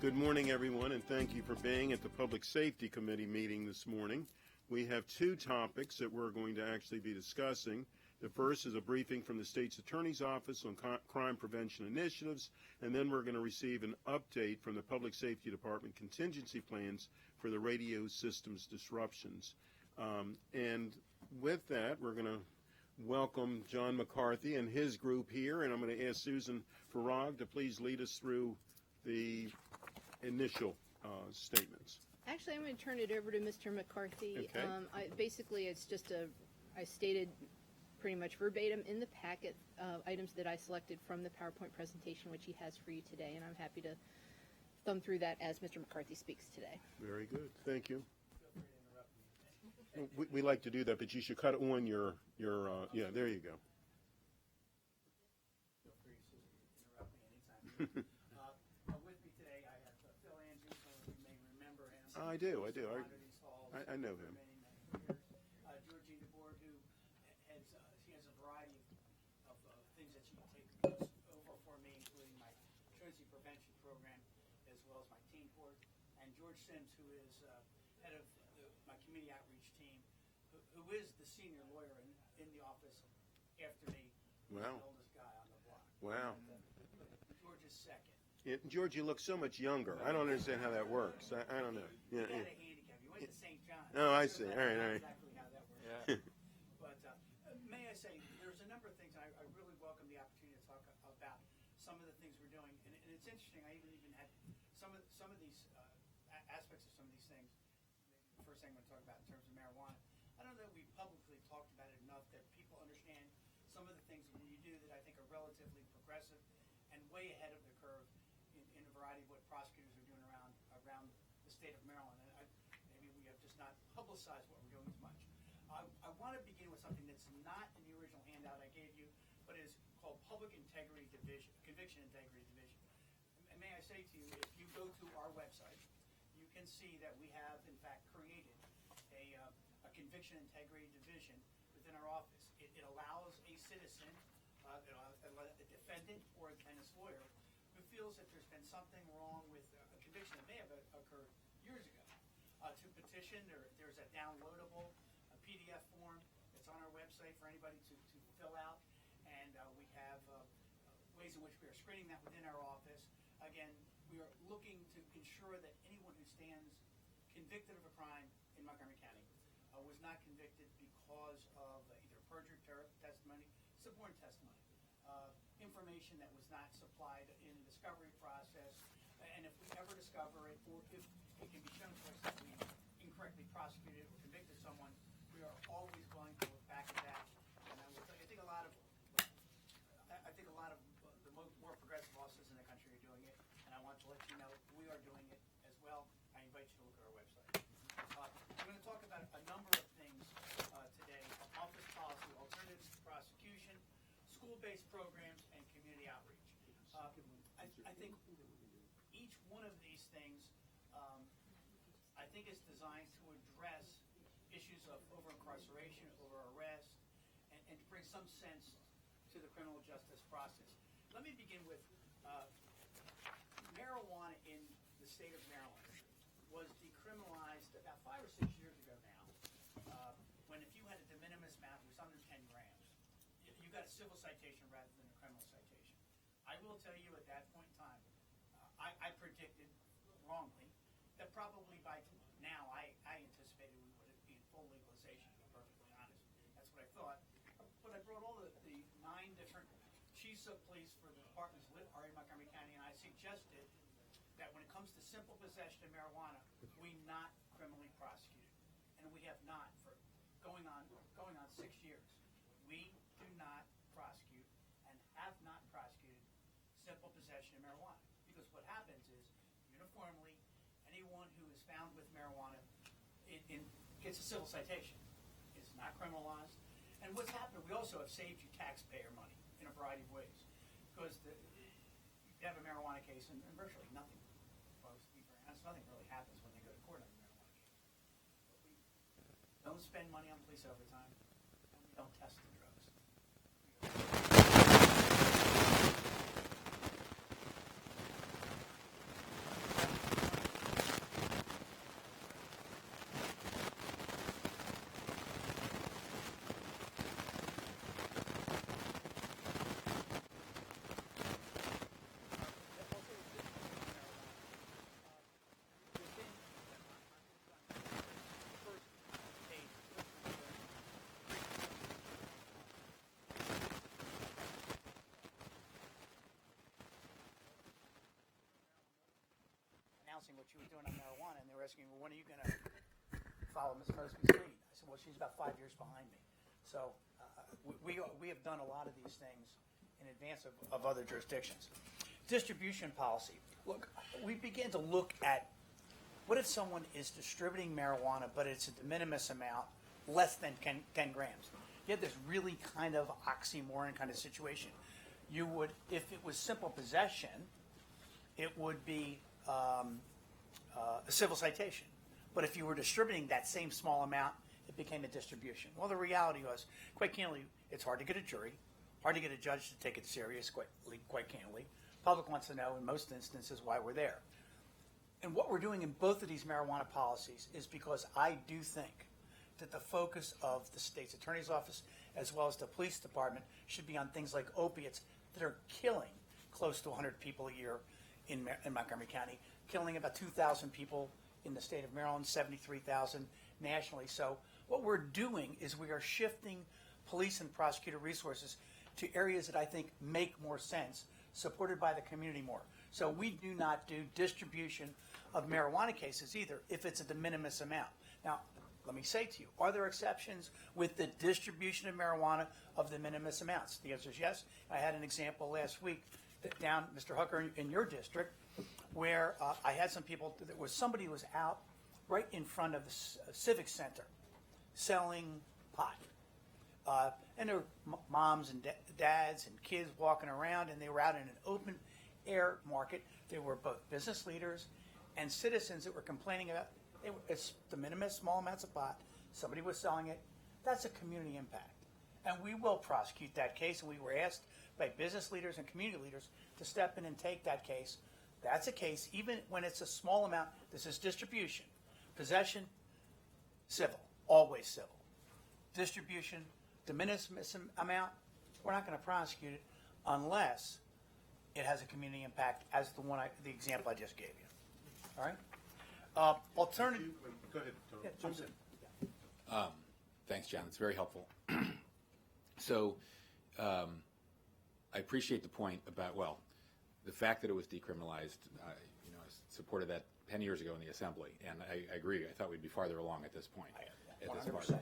Good morning, everyone, and thank you for being at the Public Safety Committee meeting this morning. We have two topics that we're going to actually be discussing. The first is a briefing from the State's Attorney's Office on crime prevention initiatives, and then we're going to receive an update from the Public Safety Department contingency plans for the radio systems disruptions. And with that, we're going to welcome John McCarthy and his group here, and I'm going to ask Susan Farag to please lead us through the initial statements. Actually, I'm going to turn it over to Mr. McCarthy. Okay. Basically, it's just I stated pretty much verbatim in the packet items that I selected from the PowerPoint presentation, which he has for you today, and I'm happy to thumb through that as Mr. McCarthy speaks today. Very good. Thank you. We like to do that, but you should cut on your yeah, there you go. Feel free to interrupt me anytime. With me today, I have Phil Andrews, some of you may remember him. I do. I know him. Many years. Georgine DeBoer, who she has a variety of things that she takes over for me, including my truancy prevention program, as well as my teen court. And George Sims, who is head of my community outreach team, who is the senior lawyer in the office after me. Wow. The oldest guy on the block. Wow. George is second. Yeah, George, you look so much younger. I don't understand how that works. I don't know. You Yeah. had a handicap. You went to St. John's. Oh, I see. All right. Exactly how that works. Yeah. But may I say, there's a number of things. I really welcome the opportunity to talk about some of the things we're doing, and it's interesting. I even had some of these aspects of some of these things. The first thing I'm going to talk about in terms of marijuana. I don't know that we publicly talked about it enough that people understand some of the things that you do that I think are relatively progressive and way ahead of the curve in a variety of what prosecutors are doing around the state of Maryland. And maybe we have just not publicized what we're doing as much. I want to begin with something that's not in the original handout I gave you, but is called Public Integrity Division, Conviction Integrity Division. And may I say to you, if you go to our website, you can see that we have, in fact, created a Conviction Integrity Division within our office. It allows a citizen, a defendant, or a defendant's lawyer who feels that there's been something wrong with a conviction that may have occurred years ago to petition. There's a downloadable PDF form that's on our website for anybody to fill out, and we have ways in which we are screening that within our office. Again, we are looking to ensure that anyone who stands convicted of a crime in Montgomery County was not convicted because of either perjured testimony, suborn testimony, information that was not supplied in the discovery process, and if we ever discover it, or if it can be shown to us that we incorrectly prosecuted or convicted someone, we are always going to look back at that. And I will tell you, I think a lot of the more progressive offices in the country are doing it, and I want to let you know we are doing it as well. I invite you to look at our website. I'm going to talk about a number of things today: office policy, alternatives to prosecution, school-based programs, and community outreach. I think each one of these things, I think, is designed to address issues of over-incarceration, over-arrest, and to bring some sense to the criminal justice process. Let me begin with marijuana in the state of Maryland was decriminalized about 5 or 6 years ago now, when if you had a de minimis amount, it was under 10 grams. You got a civil citation rather than a criminal citation. I will tell you at that point in time, I predicted wrongly that probably by now I anticipated we would be in full legalization, to be perfectly honest. That's what I thought. But I brought all the 9 different chiefs of police for the departments that are in Montgomery County, and I suggested that when it comes to simple possession of marijuana, we not criminally prosecute it. And we have not for going on 6 years. We do not prosecute and have not prosecuted simple possession of marijuana. Because what happens is, uniformly, anyone who is found with marijuana gets a civil citation. It's not criminalized. And what's happened, we also have saved you taxpayer money in a variety of ways. Because you have a marijuana case and virtually nothing, folks, to be very honest, nothing really happens when they go to court on a marijuana case. But we don't spend money on police overtime, and we don't test the drugs. announcing what she was doing on marijuana, and they were asking, well, when are you going to follow Ms. Mosby's lead? I said, well, she's about 5 years behind me. So we have done a lot of these things in advance of other jurisdictions. Distribution policy. Look, we began to look at what if someone is distributing marijuana, but it's a de minimis amount, less than 10 grams. You have this really kind of oxymoron kind of situation. You would, if it was simple possession, it would be a civil citation. But if you were distributing that same small amount, it became a distribution. Well, the reality was, quite candidly, it's hard to get a jury, hard to get a judge to take it serious, quite candidly. Public wants to know, in most instances, why we're there. And what we're doing in both of these marijuana policies is because I do think that the focus of the state's attorney's office as well as the police department should be on things like opiates that are killing close to 100 people a year in Montgomery County, killing about 2,000 people in the state of Maryland, 73,000 nationally. So what we're doing is we are shifting police and prosecutor resources to areas that I think make more sense, supported by the community more. So we do not do distribution of marijuana cases either if it's a de minimis amount. Now, let me say to you, are there exceptions with the distribution of marijuana of the minimus amounts? The answer is yes. I had an example last week down, Mr. Hooker, in your district, where I had some people, somebody who was out right in front of the Civic Center selling pot. And there were moms and dads and kids walking around, and they were out in an open air market. There were both business leaders and citizens that were complaining about it's de minimis, small amounts of pot. Somebody was selling it. That's a community impact. And we will prosecute that case, and we were asked by business leaders and community leaders to step in and take that case. That's a case, even when it's a small amount. This is distribution. Possession, civil, always civil. Distribution, de minimis amount, we're not going to prosecute it unless it has a community impact, as the example I just gave you. All right? Alternative. Go ahead, Tom. Yeah, Jump in. Thanks, John. It's very helpful. So I appreciate the point about, well, the fact that it was decriminalized. I supported that 10 years ago in the Assembly, and I agree. I thought we'd be farther along at this point. At this part.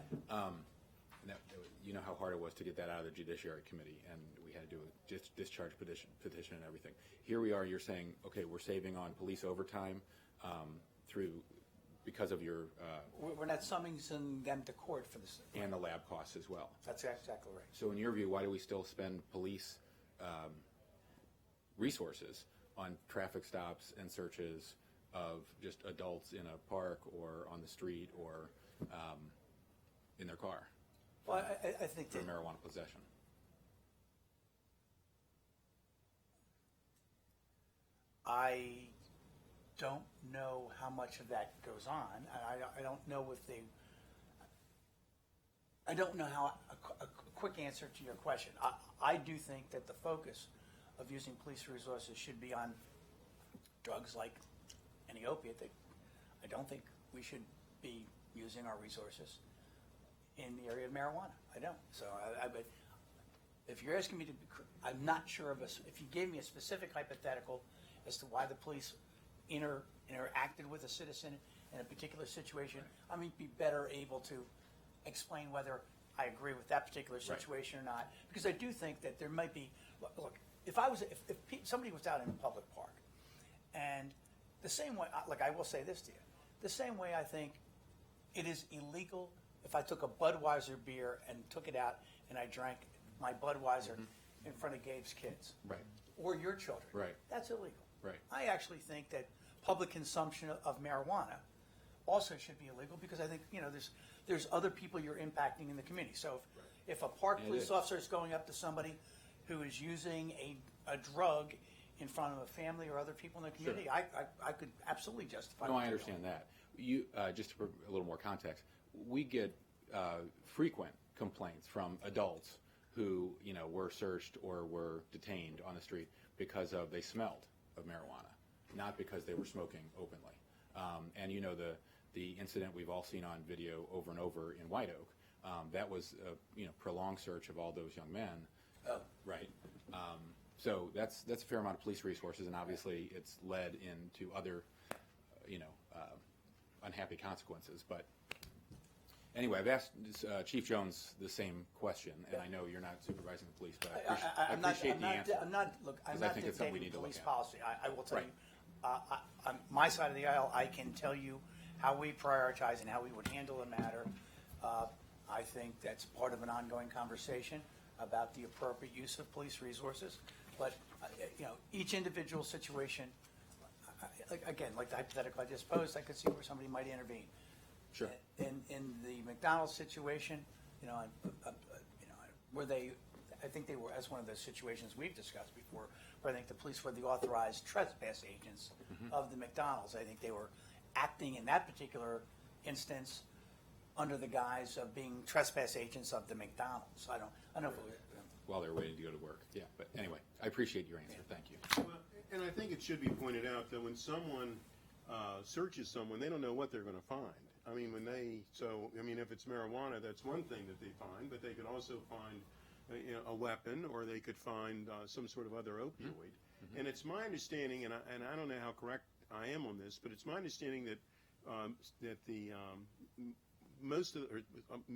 You know how hard it was to get that out of the Judiciary Committee, and we had to do a discharge petition and everything. Here we are. You're saying, okay, we're saving on police overtime because of your We're not summoning them to court for this. and the lab costs as well. That's exactly right. So in your view, why do we still spend police resources on traffic stops and searches of just adults in a park or on the street or in their car Well, I think for that marijuana possession? I don't know how much of that goes on. I don't know if they. I don't know how a quick answer to your question. I do think that the focus of using police resources should be on drugs like any opiate. I don't think we should be using our resources in the area of marijuana. I don't. So but if you're asking me to, I'm not sure of if you gave me a specific hypothetical as to why the police interacted with a citizen in a particular situation, I might be better able to explain whether I agree with that particular situation or not. Because I do think that there might be, look, if somebody was out in a public park, and the same way, like I will say this to you, the same way I think it is illegal if I took a Budweiser beer and took it out and I drank my Budweiser in front of Gabe's kids. Right. Or your children. Right. That's illegal. Right. I actually think that public consumption of marijuana also should be illegal because I think, there's other people you're impacting in the community. So if a park police officer is going up to somebody who is using a drug in front of a family or other people in the community, Sure. I could absolutely justify. No, what I they're understand doing. that. You just to put a little more context, we get frequent complaints from adults who were searched or were detained on the street because they smelled of marijuana, not because they were smoking openly. And the incident we've all seen on video over and over in White Oak, that was a prolonged search of all those young men. Oh. Right. So that's a fair amount of police resources, and obviously it's led into other unhappy consequences. But anyway, I've asked Chief Jones the same question, and I know you're not supervising the police, but I appreciate the answer. I'm not I think it's something we dictating need to look police at. policy. I will tell Right. you, on my side of the aisle, I can tell you how we prioritize and how we would handle a matter. I think that's part of an ongoing conversation about the appropriate use of police resources. But, each individual situation, again, like the hypothetical I just posed, I could see where somebody might intervene. Sure. In the McDonald's situation, where I think they were, as one of those situations we've discussed before, where I think the police were the authorized trespass agents of the McDonald's. I think they were acting in that particular instance under the guise of being trespass agents of the McDonald's. I don't know if it was. While they're waiting to go to work. Yeah, but anyway, I appreciate your answer. Thank you. Well, and I think it should be pointed out that when someone searches someone, they don't know what they're going to find. I mean, if it's marijuana, that's one thing that they find, but they could also find a weapon, or they could find some sort of other opioid. Mm-hmm. And it's my understanding, and I don't know how correct I am on this, but it's my understanding that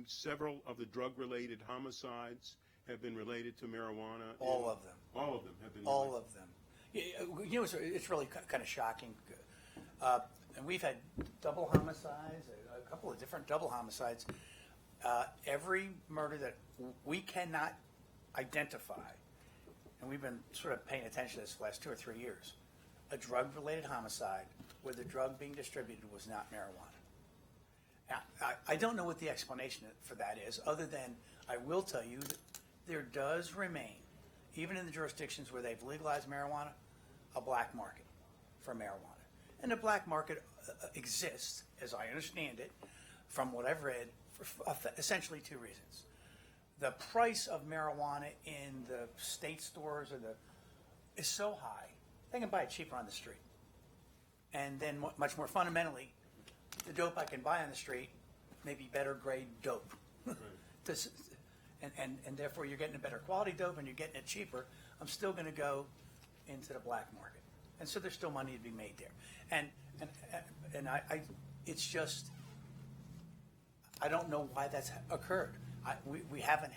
several of the drug-related homicides have been related to marijuana. All of them. All of them have been. All of them. It's really kind of shocking. And we've had double homicides, a couple of different double homicides. Every murder that we cannot identify, and we've been sort of paying attention to this the last 2 or 3 years, a drug-related homicide where the drug being distributed was not marijuana. Now, I don't know what the explanation for that is, other than I will tell you that there does remain, even in the jurisdictions where they've legalized marijuana, a black market for marijuana. And the black market exists, as I understand it, from what I've read, for essentially 2 reasons. The price of marijuana in the state stores is so high, they can buy it cheaper on the street. And then much more fundamentally, the dope I can buy on the street may be better grade dope. Right. And therefore you're getting a better quality dope and you're getting it cheaper. I'm still going to go into the black market. And so there's still money to be made there. And it's just, I don't know why that's occurred. We've had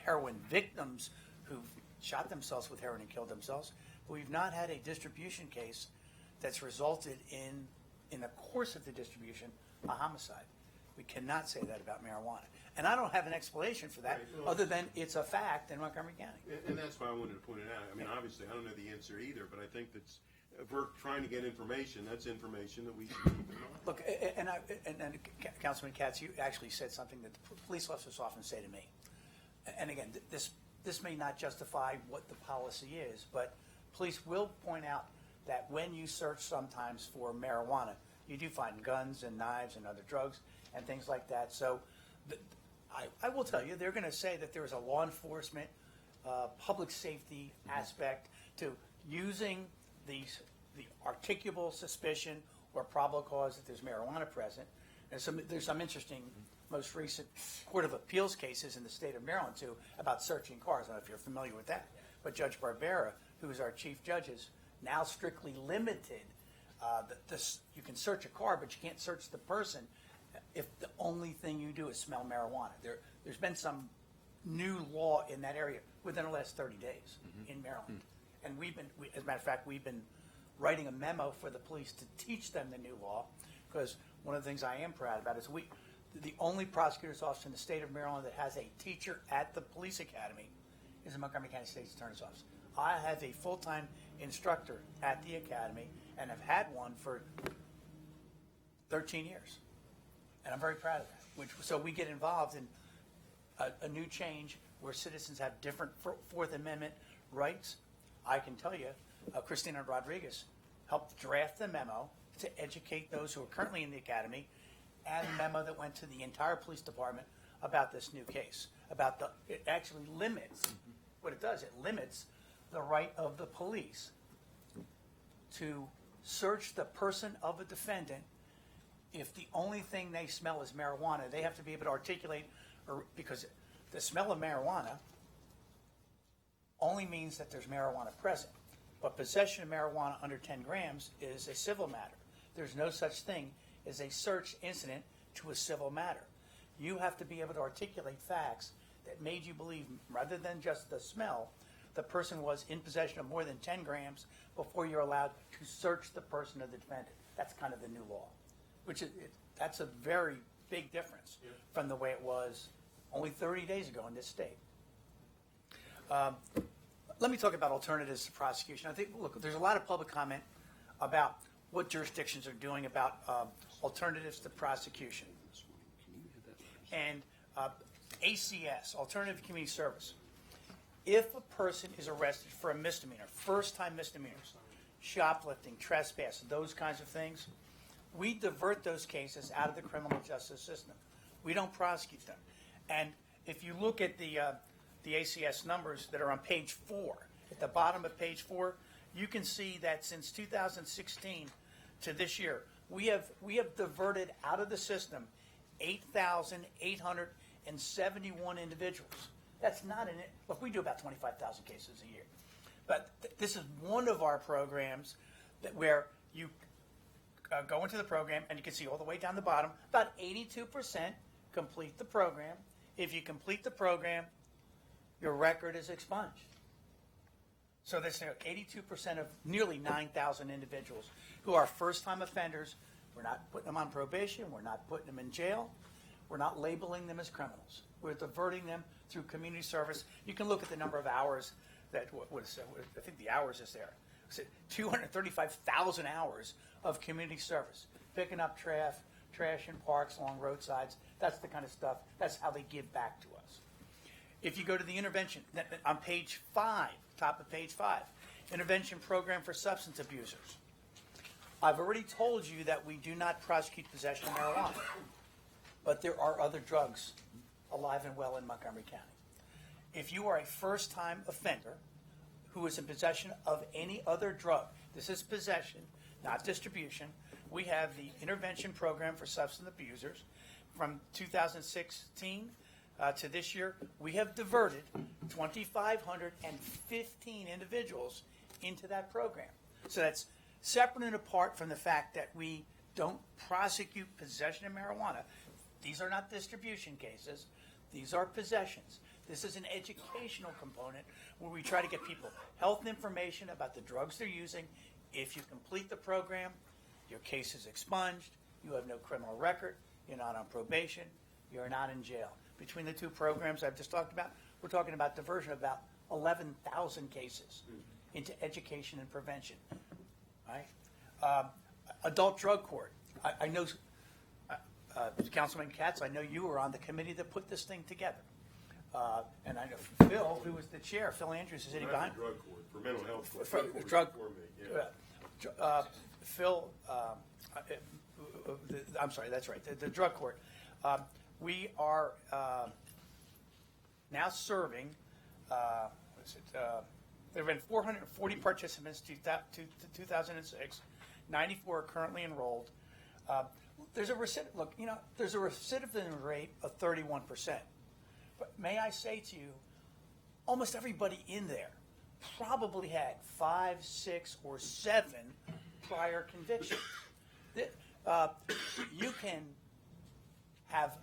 heroin victims who've shot themselves with heroin and killed themselves, but we've not had a distribution case that's resulted in the course of the distribution, a homicide. We cannot say that about marijuana. And I don't have an explanation for that, right, well, other than it's a fact in Montgomery County. And that's why I wanted to point it out. I mean, obviously, I don't know the answer either, but I think that's, if we're trying to get information, that's information that we should keep in mind. Look, and Councilman Katz, you actually said something that the police officers often say to me. And again, this may not justify what the policy is, but police will point out that when you search sometimes for marijuana, you do find guns and knives and other drugs and things like that. So I will tell you, they're going to say that there is a law enforcement, public safety aspect to using the articulable suspicion or probable cause that there's marijuana present. And there's some interesting, most recent Court of Appeals cases in the state of Maryland, too, about searching cars. I don't know if you're familiar with that. But Judge Barbera, who is our chief judge, is now strictly limited. You can search a car, but you can't search the person if the only thing you do is smell marijuana. There's been some new law in that area within the last 30 days in Maryland. And as a matter of fact, we've been writing a memo for the police to teach them the new law, because one of the things I am proud about is the only prosecutor's office in the state of Maryland that has a teacher at the police academy is the Montgomery County State's Attorney's Office. I have a full-time instructor at the academy and have had one for 13 years. And I'm very proud of that. So we get involved in a new change where citizens have different Fourth Amendment rights. I can tell you, Christina Rodriguez helped draft the memo to educate those who are currently in the academy, and a memo that went to the entire police department about this new case. It actually limits, what it does, it limits the right of the police to search the person of a defendant if the only thing they smell is marijuana. They have to be able to articulate, because the smell of marijuana only means that there's marijuana present. But possession of marijuana under 10 grams is a civil matter. There's no such thing as a search incident to a civil matter. You have to be able to articulate facts that made you believe, rather than just the smell, the person was in possession of more than 10 grams before you're allowed to search the person of the defendant. That's kind of the new law, that's a very big difference from the way it was only 30 days ago in this state. Let me talk about alternatives to prosecution. I think, look, there's a lot of public comment about what jurisdictions are doing about alternatives to prosecution. And ACS, Alternative Community Service. If a person is arrested for a misdemeanor, first-time misdemeanors, shoplifting, trespass, those kinds of things, we divert those cases out of the criminal justice system. We don't prosecute them. And if you look at the ACS numbers that are on page 4, at the bottom of page 4, you can see that since 2016 to this year, we have diverted out of the system 8,871 individuals. That's not in it. Look, we do about 25,000 cases a year. But this is one of our programs where you go into the program, and you can see all the way down the bottom, about 82% complete the program. If you complete the program, your record is expunged. So there's 82% of nearly 9,000 individuals who are first-time offenders. We're not putting them on probation. We're not putting them in jail. We're not labeling them as criminals. We're diverting them through community service. You can look at the number of hours that, I think the hours is there. 235,000 hours of community service, picking up trash in parks, along roadsides. That's the kind of stuff, that's how they give back to us. If you go to the intervention, on page 5, top of page 5, intervention program for substance abusers. I've already told you that we do not prosecute possession of marijuana, but there are other drugs alive and well in Montgomery County. If you are a first-time offender who is in possession of any other drug, this is possession, not distribution, we have the intervention program for substance abusers. From 2016 to this year, we have diverted 2,515 individuals into that program. So that's separate and apart from the fact that we don't prosecute possession of marijuana. These are not distribution cases. These are possessions. This is an educational component where we try to get people health information about the drugs they're using. If you complete the program, your case is expunged. You have no criminal record. You're not on probation. You're not in jail. Between the two programs I've just talked about, we're talking about diversion of about 11,000 cases into education and prevention. Right? Adult drug court. I know, Councilman Katz, I know you were on the committee that put this thing together. And I know Phil, who was the chair, Phil Andrews, is sitting behind. Drug court, for mental health. Phil, I'm sorry, that's right, the drug court. We are now serving, there have been 440 participants to 2006, 94 are currently enrolled. There's a recidivism rate of 31%. But may I say to you, almost everybody in there probably had 5, 6, or 7 prior convictions. You can have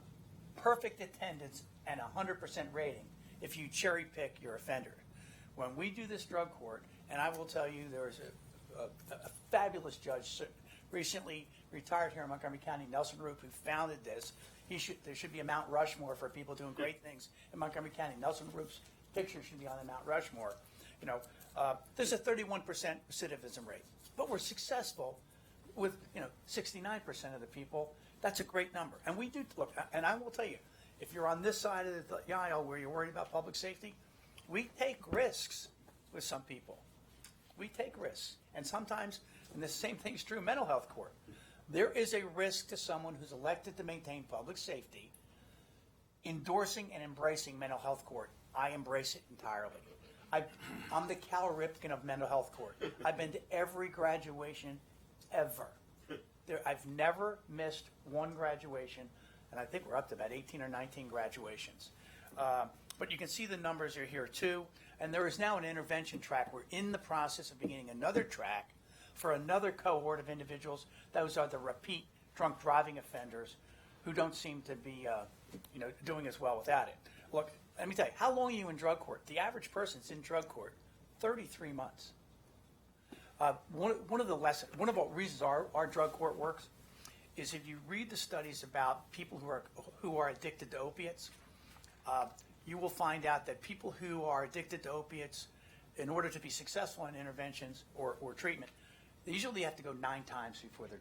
perfect attendance and 100% rating if you cherry pick your offender. When we do this drug court, and I will tell you there was a fabulous judge recently retired here in Montgomery County, Nelson Roop, who founded this. There should be a Mount Rushmore for people doing great things in Montgomery County. Nelson Roop's picture should be on the Mount Rushmore. There's a 31% recidivism rate, but we're successful with 69% of the people. That's a great number, and we do look. And I will tell you, if you're on this side of the aisle where you're worried about public safety, we take risks with some people. We take risks, and sometimes, and the same thing is true in mental health court. There is a risk to someone who's elected to maintain public safety endorsing and embracing mental health court. I embrace it entirely. I'm the Cal Ripken of mental health court. I've been to every graduation ever. I've never missed one graduation, and I think we're up to about 18 or 19 graduations. But you can see the numbers are here too. And there is now an intervention track. We're in the process of beginning another track for another cohort of individuals. Those are the repeat drunk driving offenders who don't seem to be doing as well without it. Look, let me tell you, how long are you in drug court? The average person's in drug court 33 months. One of the reasons our drug court works is if you read the studies about people who are addicted to opiates, you will find out that people who are addicted to opiates, in order to be successful in interventions or treatment, they usually have to go 9 times before they're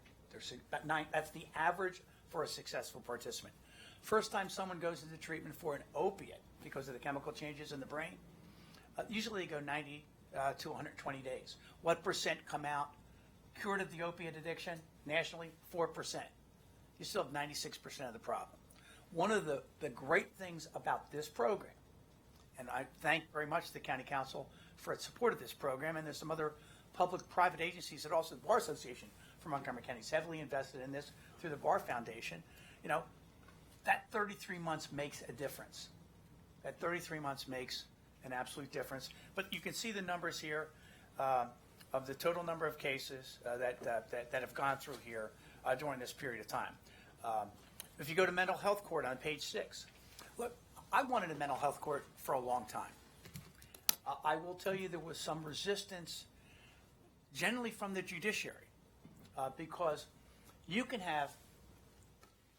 9. That's the average for a successful participant. First time someone goes into treatment for an opiate because of the chemical changes in the brain, usually they go 90 to 120 days. What percent come out cured of the opiate addiction? Nationally, 4%. You still have 96% of the problem. One of the great things about this program, and I thank very much the County Council for its support of this program, and there's some other public-private agencies that also, the Bar Association for Montgomery County is heavily invested in this through the Bar Foundation. That 33 months makes a difference. That 33 months makes an absolute difference. But you can see the numbers here of the total number of cases that have gone through here during this period of time. If you go to mental health court on page 6, look, I wanted a mental health court for a long time. I will tell you there was some resistance generally from the judiciary because you can have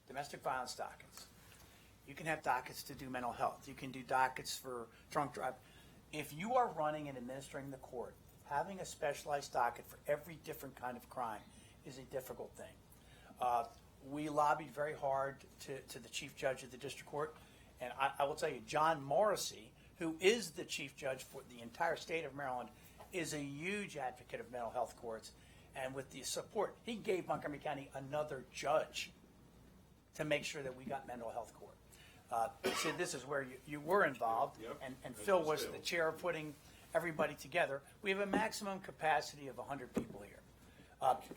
domestic violence dockets. You can have dockets to do mental health. You can do dockets for drunk drive. If you are running and administering the court, having a specialized docket for every different kind of crime is a difficult thing. We lobbied very hard to the chief judge of the district court, and I will tell you, John Morrissey, who is the chief judge for the entire state of Maryland, is a huge advocate of mental health courts, and with the support, he gave Montgomery County another judge to make sure that we got mental health court. So this is where you were involved, Yep. and Phil was the chair of putting everybody together. We have a maximum capacity of 100 people here.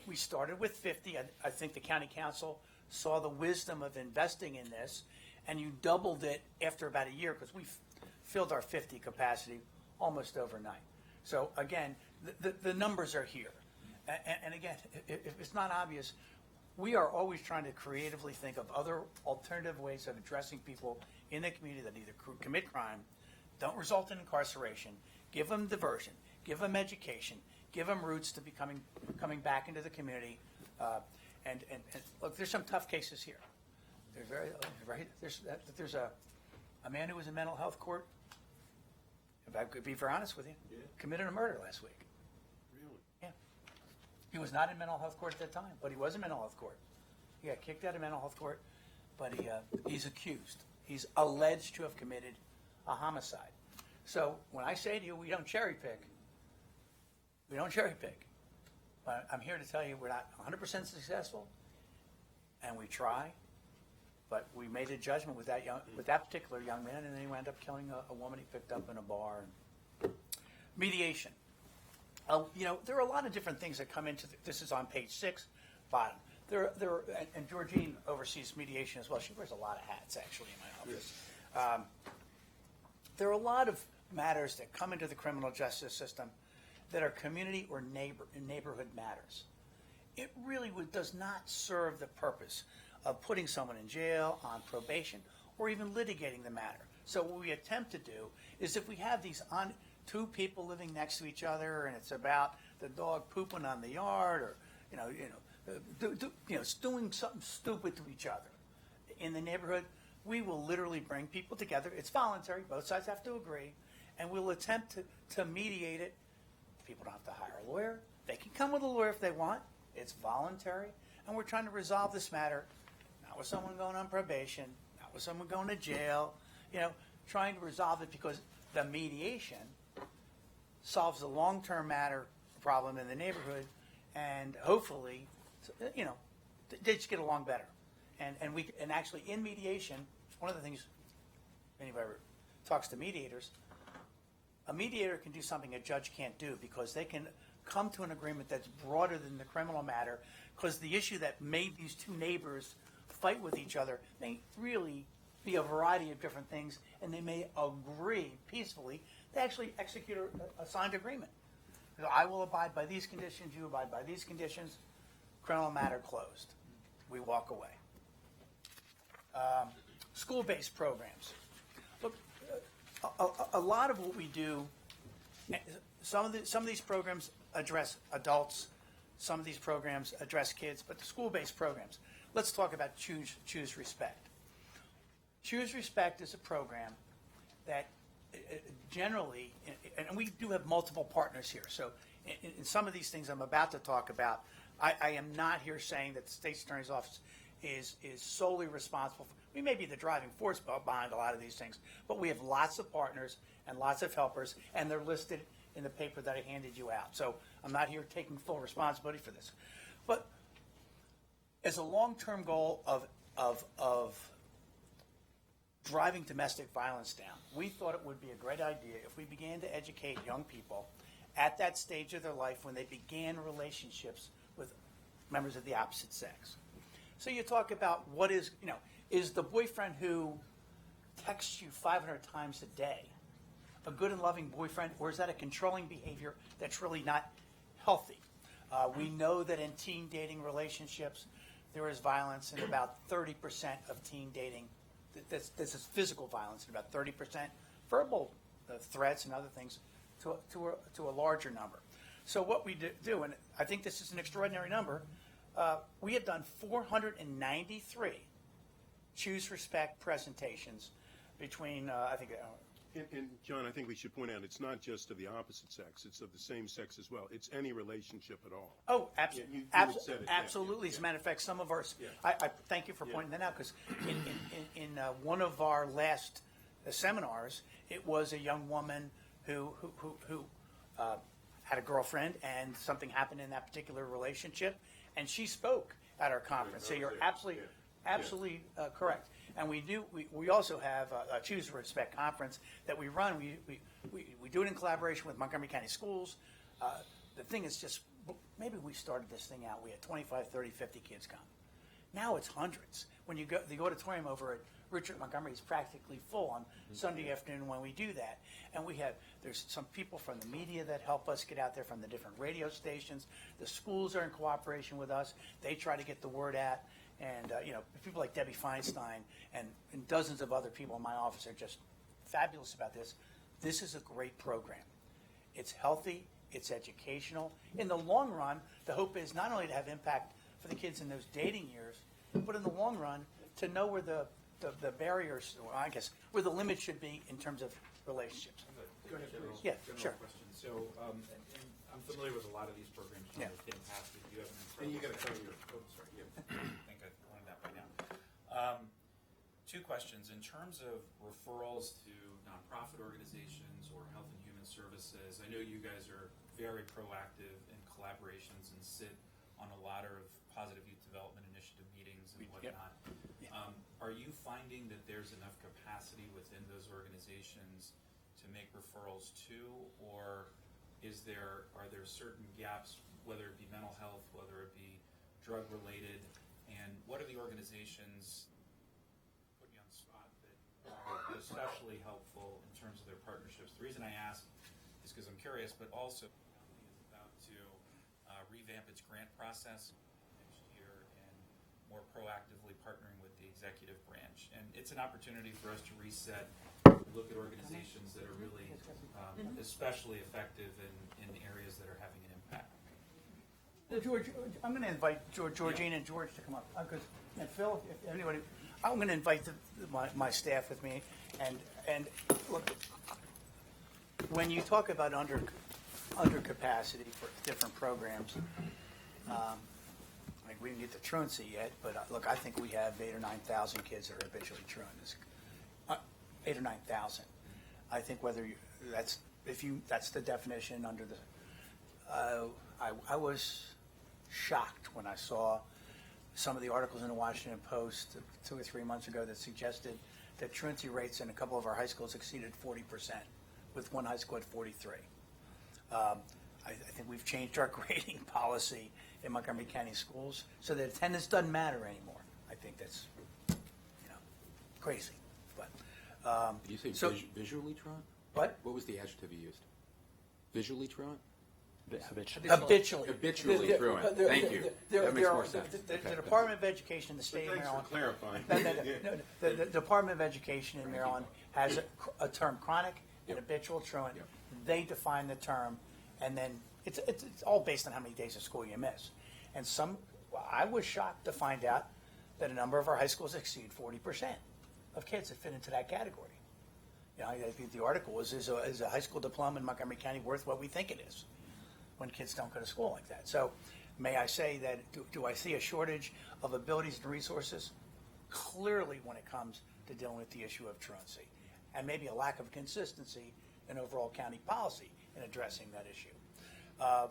We started with 50. I think the county council saw the wisdom of investing in this, and you doubled it after about a year because we filled our 50 capacity almost overnight. So again, the numbers are here. And again, if it's not obvious, we are always trying to creatively think of other alternative ways of addressing people in the community that either commit crime, don't result in incarceration, give them diversion, give them education, give them routes to coming back into the community. And look, there's some tough cases here. There's a man who was in mental health court, if I could be very honest with you, committed a murder last week. Really? Yeah. He was not in mental health court at that time, but he was in mental health court. He got kicked out of mental health court, but he's accused. He's alleged to have committed a homicide. So when I say to you, we don't cherry pick. We don't cherry pick. But I'm here to tell you we're not 100% successful, and we try. But we made a judgment with that particular young man, and then he wound up killing a woman he picked up in a bar. Mediation. There are a lot of different things that come into this. Is on page 6, bottom. And Georgine oversees mediation as well. She wears a lot of hats actually in my office. There are a lot of matters that come into the criminal justice system that are community or neighborhood matters. It really does not serve the purpose of putting someone in jail, on probation, or even litigating the matter. So what we attempt to do is if we have these two people living next to each other and it's about the dog pooping on the yard or doing something stupid to each other in the neighborhood, we will literally bring people together. It's voluntary. Both sides have to agree. And we'll attempt to mediate it. People don't have to hire a lawyer. They can come with a lawyer if they want. It's voluntary. And we're trying to resolve this matter, not with someone going on probation, not with someone going to jail, trying to resolve it because the mediation solves the long-term matter problem in the neighborhood, and hopefully, they just get along better. And actually in mediation, one of the things, if anybody ever talks to mediators, a mediator can do something a judge can't do because they can come to an agreement that's broader than the criminal matter, because the issue that made these two neighbors fight with each other may really be a variety of different things, and they may agree peacefully to actually execute a signed agreement. So I will abide by these conditions, you abide by these conditions, criminal matter closed. We walk away. School-based programs. Look, a lot of what we do, some of these programs address adults, some of these programs address kids, but the school-based programs, let's talk about Choose Respect. Choose Respect is a program that generally, and we do have multiple partners here, so in some of these things I'm about to talk about, I am not here saying that the State's Attorney's Office is solely responsible for, we may be the driving force behind a lot of these things, but we have lots of partners and lots of helpers, and they're listed in the paper that I handed you out. So I'm not here taking full responsibility for this. But as a long-term goal of driving domestic violence down, we thought it would be a great idea if we began to educate young people at that stage of their life when they began relationships with members of the opposite sex. So you talk about what is, is the boyfriend who texts you 500 times a day a good and loving boyfriend, or is that a controlling behavior that's really not healthy? We know that in teen dating relationships, there is violence in about 30% of teen dating. This is physical violence, and about 30% verbal threats and other things to a larger number. So what we do, and I think this is an extraordinary number, we have done 493 Choose Respect presentations between, I think, And John, I think we should point out, it's not just of the opposite sex, it's of the same sex as well. It's any relationship at all. oh, Yeah, you had said it, yeah, absolutely. yeah. As a matter of fact, some of our, Yeah. I thank you for pointing that out, because in one of our last seminars, it was a young woman who had a girlfriend, and something happened in that particular relationship, and she spoke at our conference. So you're absolutely correct. And we also have a Choose Respect conference that we run. We do it in collaboration with Montgomery County Schools. The thing is just, maybe we started this thing out, we had 25, 30, 50 kids come. Now it's hundreds. When you go, the auditorium over at Richard Montgomery is practically full on Sunday afternoon when we do that. And there's some people from the media that help us get out there, from the different radio stations. The schools are in cooperation with us. They try to get the word out. And, people like Debbie Feinstein and dozens of other people in my office are just fabulous about this. This is a great program. It's healthy. It's educational. In the long run, the hope is not only to have impact for the kids in those dating years, but in the long run, to know where the barriers, or I guess, where the limits should be in terms of relationships. Go ahead, please. Yeah, General sure. question. So, and I'm familiar with a lot of these programs. Yeah. They're fantastic. You have an And you got incredible. to cover your, Sorry. Yeah. I think I've learned that by now. Two questions. In terms of referrals to nonprofit organizations or health and human services, I know you guys are very proactive in collaborations and sit on a lot of positive youth development initiative meetings and Yep. whatnot. Yeah. Are you finding that there's enough capacity within those organizations to make referrals to, or are there certain gaps, whether it be mental health, whether it be drug related, and what are the organizations, put you on the spot, that are especially helpful in terms of their partnerships? The reason I ask is because I'm curious, but also the company is about to revamp its grant process next year and more proactively partnering with the executive branch. And it's an opportunity for us to reset, look at organizations that are really especially effective in areas that are having an impact. George, I'm going to invite Georgina and George to come up. And Phil, if anybody, I'm going to invite my staff with me. And look, when you talk about under capacity for different programs, we didn't get the truancy yet, but look, I think we have 8,000 or 9,000 kids that are habitually truant. 8,000 or 9,000. I think that's the definition under the. I was shocked when I saw some of the articles in the Washington Post 2 or 3 months ago that suggested that truancy rates in a couple of our high schools exceeded 40%, with one high school at 43. I think we've changed our grading policy in Montgomery County schools so that attendance doesn't matter anymore. I think that's crazy. Did you say So- visually truant? What? What was the adjective you used? Visually truant? Habitually. Habitually truant. Thank you. That makes more sense. The Okay. Department of Education in the state of Thanks for Maryland. clarifying. No, the Department of Education in Maryland has a term, chronic and Yep. habitual truant. Yep. They define the term, and then it's all based on how many days of school you miss. And I was shocked to find out that a number of our high schools exceed 40% of kids that fit into that category. You know, I think the article was, is a high school diploma in Montgomery County worth what we think it is when kids don't go to school like that? So may I say that, do I see a shortage of abilities and resources? Clearly when it comes to dealing with the issue of truancy, and maybe a lack of consistency in overall county policy in addressing that issue. I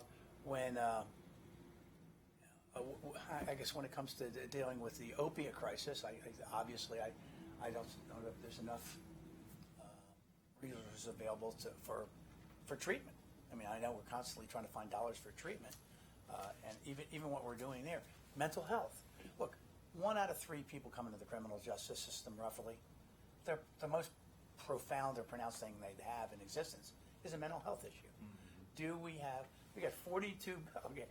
guess when it comes to dealing with the opiate crisis, obviously I don't know that there's enough resources available for treatment. I mean, I know we're constantly trying to find dollars for treatment, and even what we're doing there. Mental health. Look, 1 out of 3 people come into the criminal justice system, roughly, the most profound or pronounced thing they have in existence is a mental health issue. Do we got 42, okay,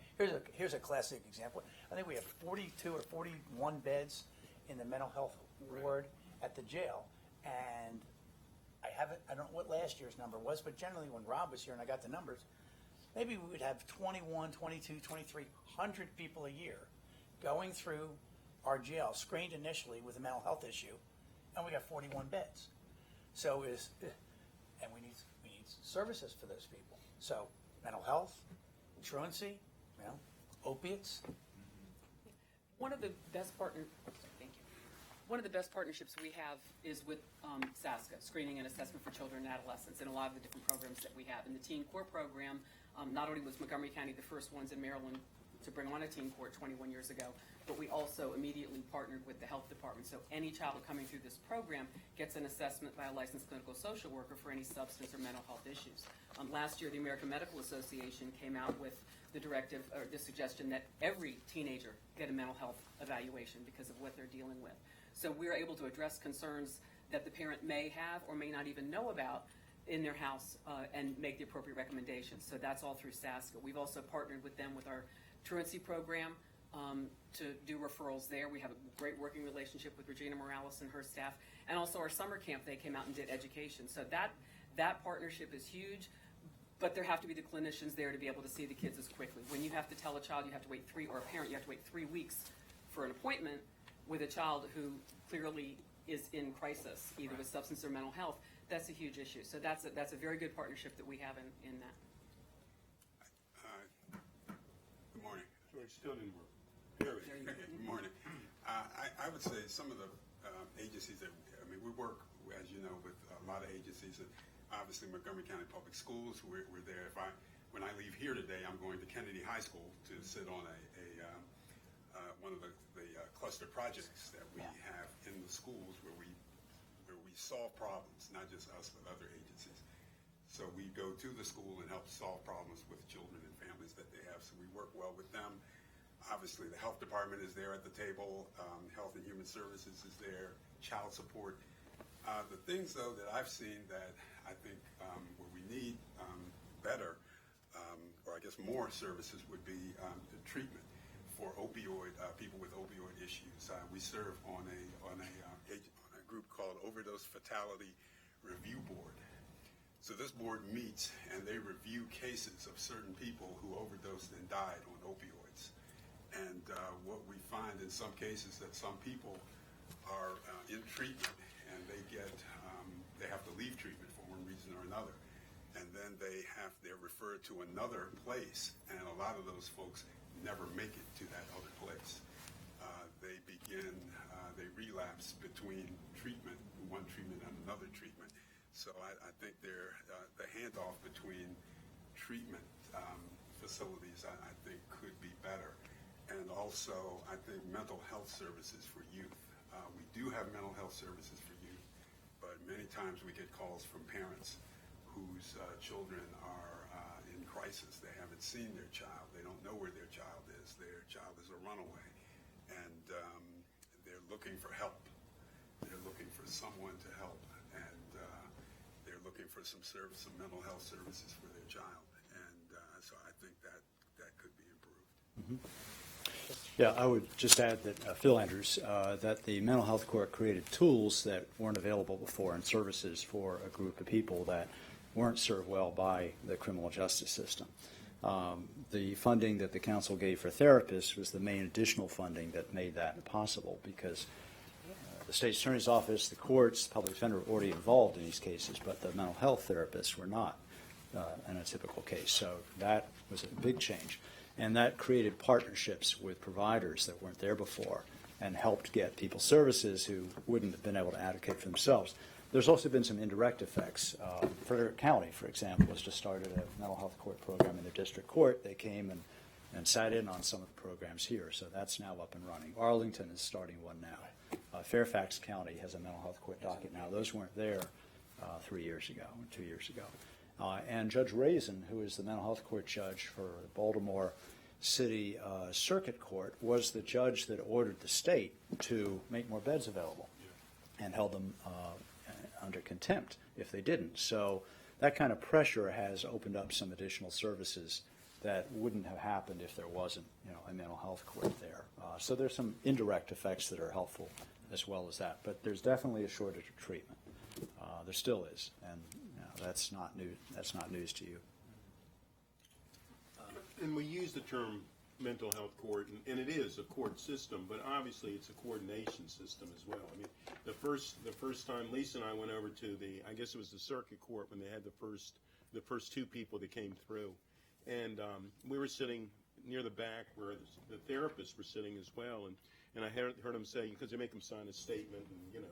here's a classic example. I think we have 42 or 41 beds in the mental health ward at the jail, and I don't know what last year's number was, but generally when Rob was here and I got the numbers, maybe we would have 21, 22, 2,300 people a year going through our jail, screened initially with a mental health issue, and we got 41 beds. So and we need services for those people. So mental health, truancy, opiates. One of the best One of the best partnerships we have is with SASCA, Screening and Assessment for Children and Adolescents, and a lot of the different programs that we have. In the Teen Court program, not only was Montgomery County the first ones in Maryland to bring on a teen court 21 years ago, but we also immediately partnered with the health department. So any child coming through this program gets an assessment by a licensed clinical social worker for any substance or mental health issues. Last year, the American Medical Association came out with the directive or the suggestion that every teenager get a mental health evaluation because of what they're dealing with. So we're able to address concerns that the parent may have or may not even know about in their house and make the appropriate recommendations. So that's all through SASCA. We've also partnered with them with our truancy program to do referrals there. We have a great working relationship with Regina Morales and her staff. And also our summer camp, they came out and did education. So that partnership is huge, but there have to be the clinicians there to be able to see the kids as quickly. When you have to tell a child you have to wait or a parent, you have to wait 3 weeks for an appointment with a child who clearly is in crisis, either with substance or mental health, that's a huge issue. So that's a very good partnership that we have in that. Good morning. So it still didn't work. Good morning. I would say some of the agencies that, we work, as you know, with a lot of agencies. Obviously, Montgomery County Public Schools, we're there. When I leave here today, I'm going to Kennedy High School to sit on one of the cluster projects that we have in the schools where we solve problems, not just us, but other agencies. So we go to the school and help solve problems with children and families that they have. So we work well with them. Obviously, the health department is there at the table. Health and Human Services is there. Child support. The things, though, that I've seen that I think where we need better, or I guess more services, would be the treatment for people with opioid issues. We serve on a group called Overdose Fatality Review Board. So this board meets and they review cases of certain people who overdosed and died on opioids. And what we find in some cases that some people are in treatment and they have to leave treatment for one reason or another. And then they're referred to another place, and a lot of those folks never make it to that other place. They relapse between one treatment and another treatment. So I think the handoff between treatment facilities, I think, could be better. And also, I think mental health services for youth. We do have mental health services for youth, but many times we get calls from parents whose children are in crisis. They haven't seen their child. They don't know where their child is. Their child is a runaway, and they're looking for help. They're looking for someone to help. And for some service, some mental health services for their child. And so I think that could be improved. Yeah, I would just add that, Phil Andrews, that the mental health court created tools that weren't available before and services for a group of people that weren't served well by the criminal justice system. The funding that the council gave for therapists was the main additional funding that made that possible, because the state's attorney's office, the courts, the public defender were already involved in these cases, but the mental health therapists were not in a typical case. So that was a big change. And that created partnerships with providers that weren't there before and helped get people services who wouldn't have been able to advocate for themselves. There's also been some indirect effects. Frederick County, for example, has just started a mental health court program in their district court. They came and sat in on some of the programs here, so that's now up and running. Arlington is starting one now. Fairfax County has a mental health court docket now. Those weren't there 3 years ago, 2 years ago. And Judge Raisin, who is the mental health court judge for the Baltimore City Circuit Court, was the judge that ordered the state to make more beds available and held them under contempt if they didn't. So that kind of pressure has opened up some additional services that wouldn't have happened if there wasn't, a mental health court there. So there's some indirect effects that are helpful as well as that. But there's definitely a shortage of treatment. There still is, and that's not new. That's not news to you. And we use the term mental health court, and it is a court system, but obviously it's a coordination system as well. I mean, the first time Lisa and I went over to I guess it was the circuit court when they had the first two people that came through, and we were sitting near the back where the therapists were sitting as well, and I heard them say, because they make them sign a statement, and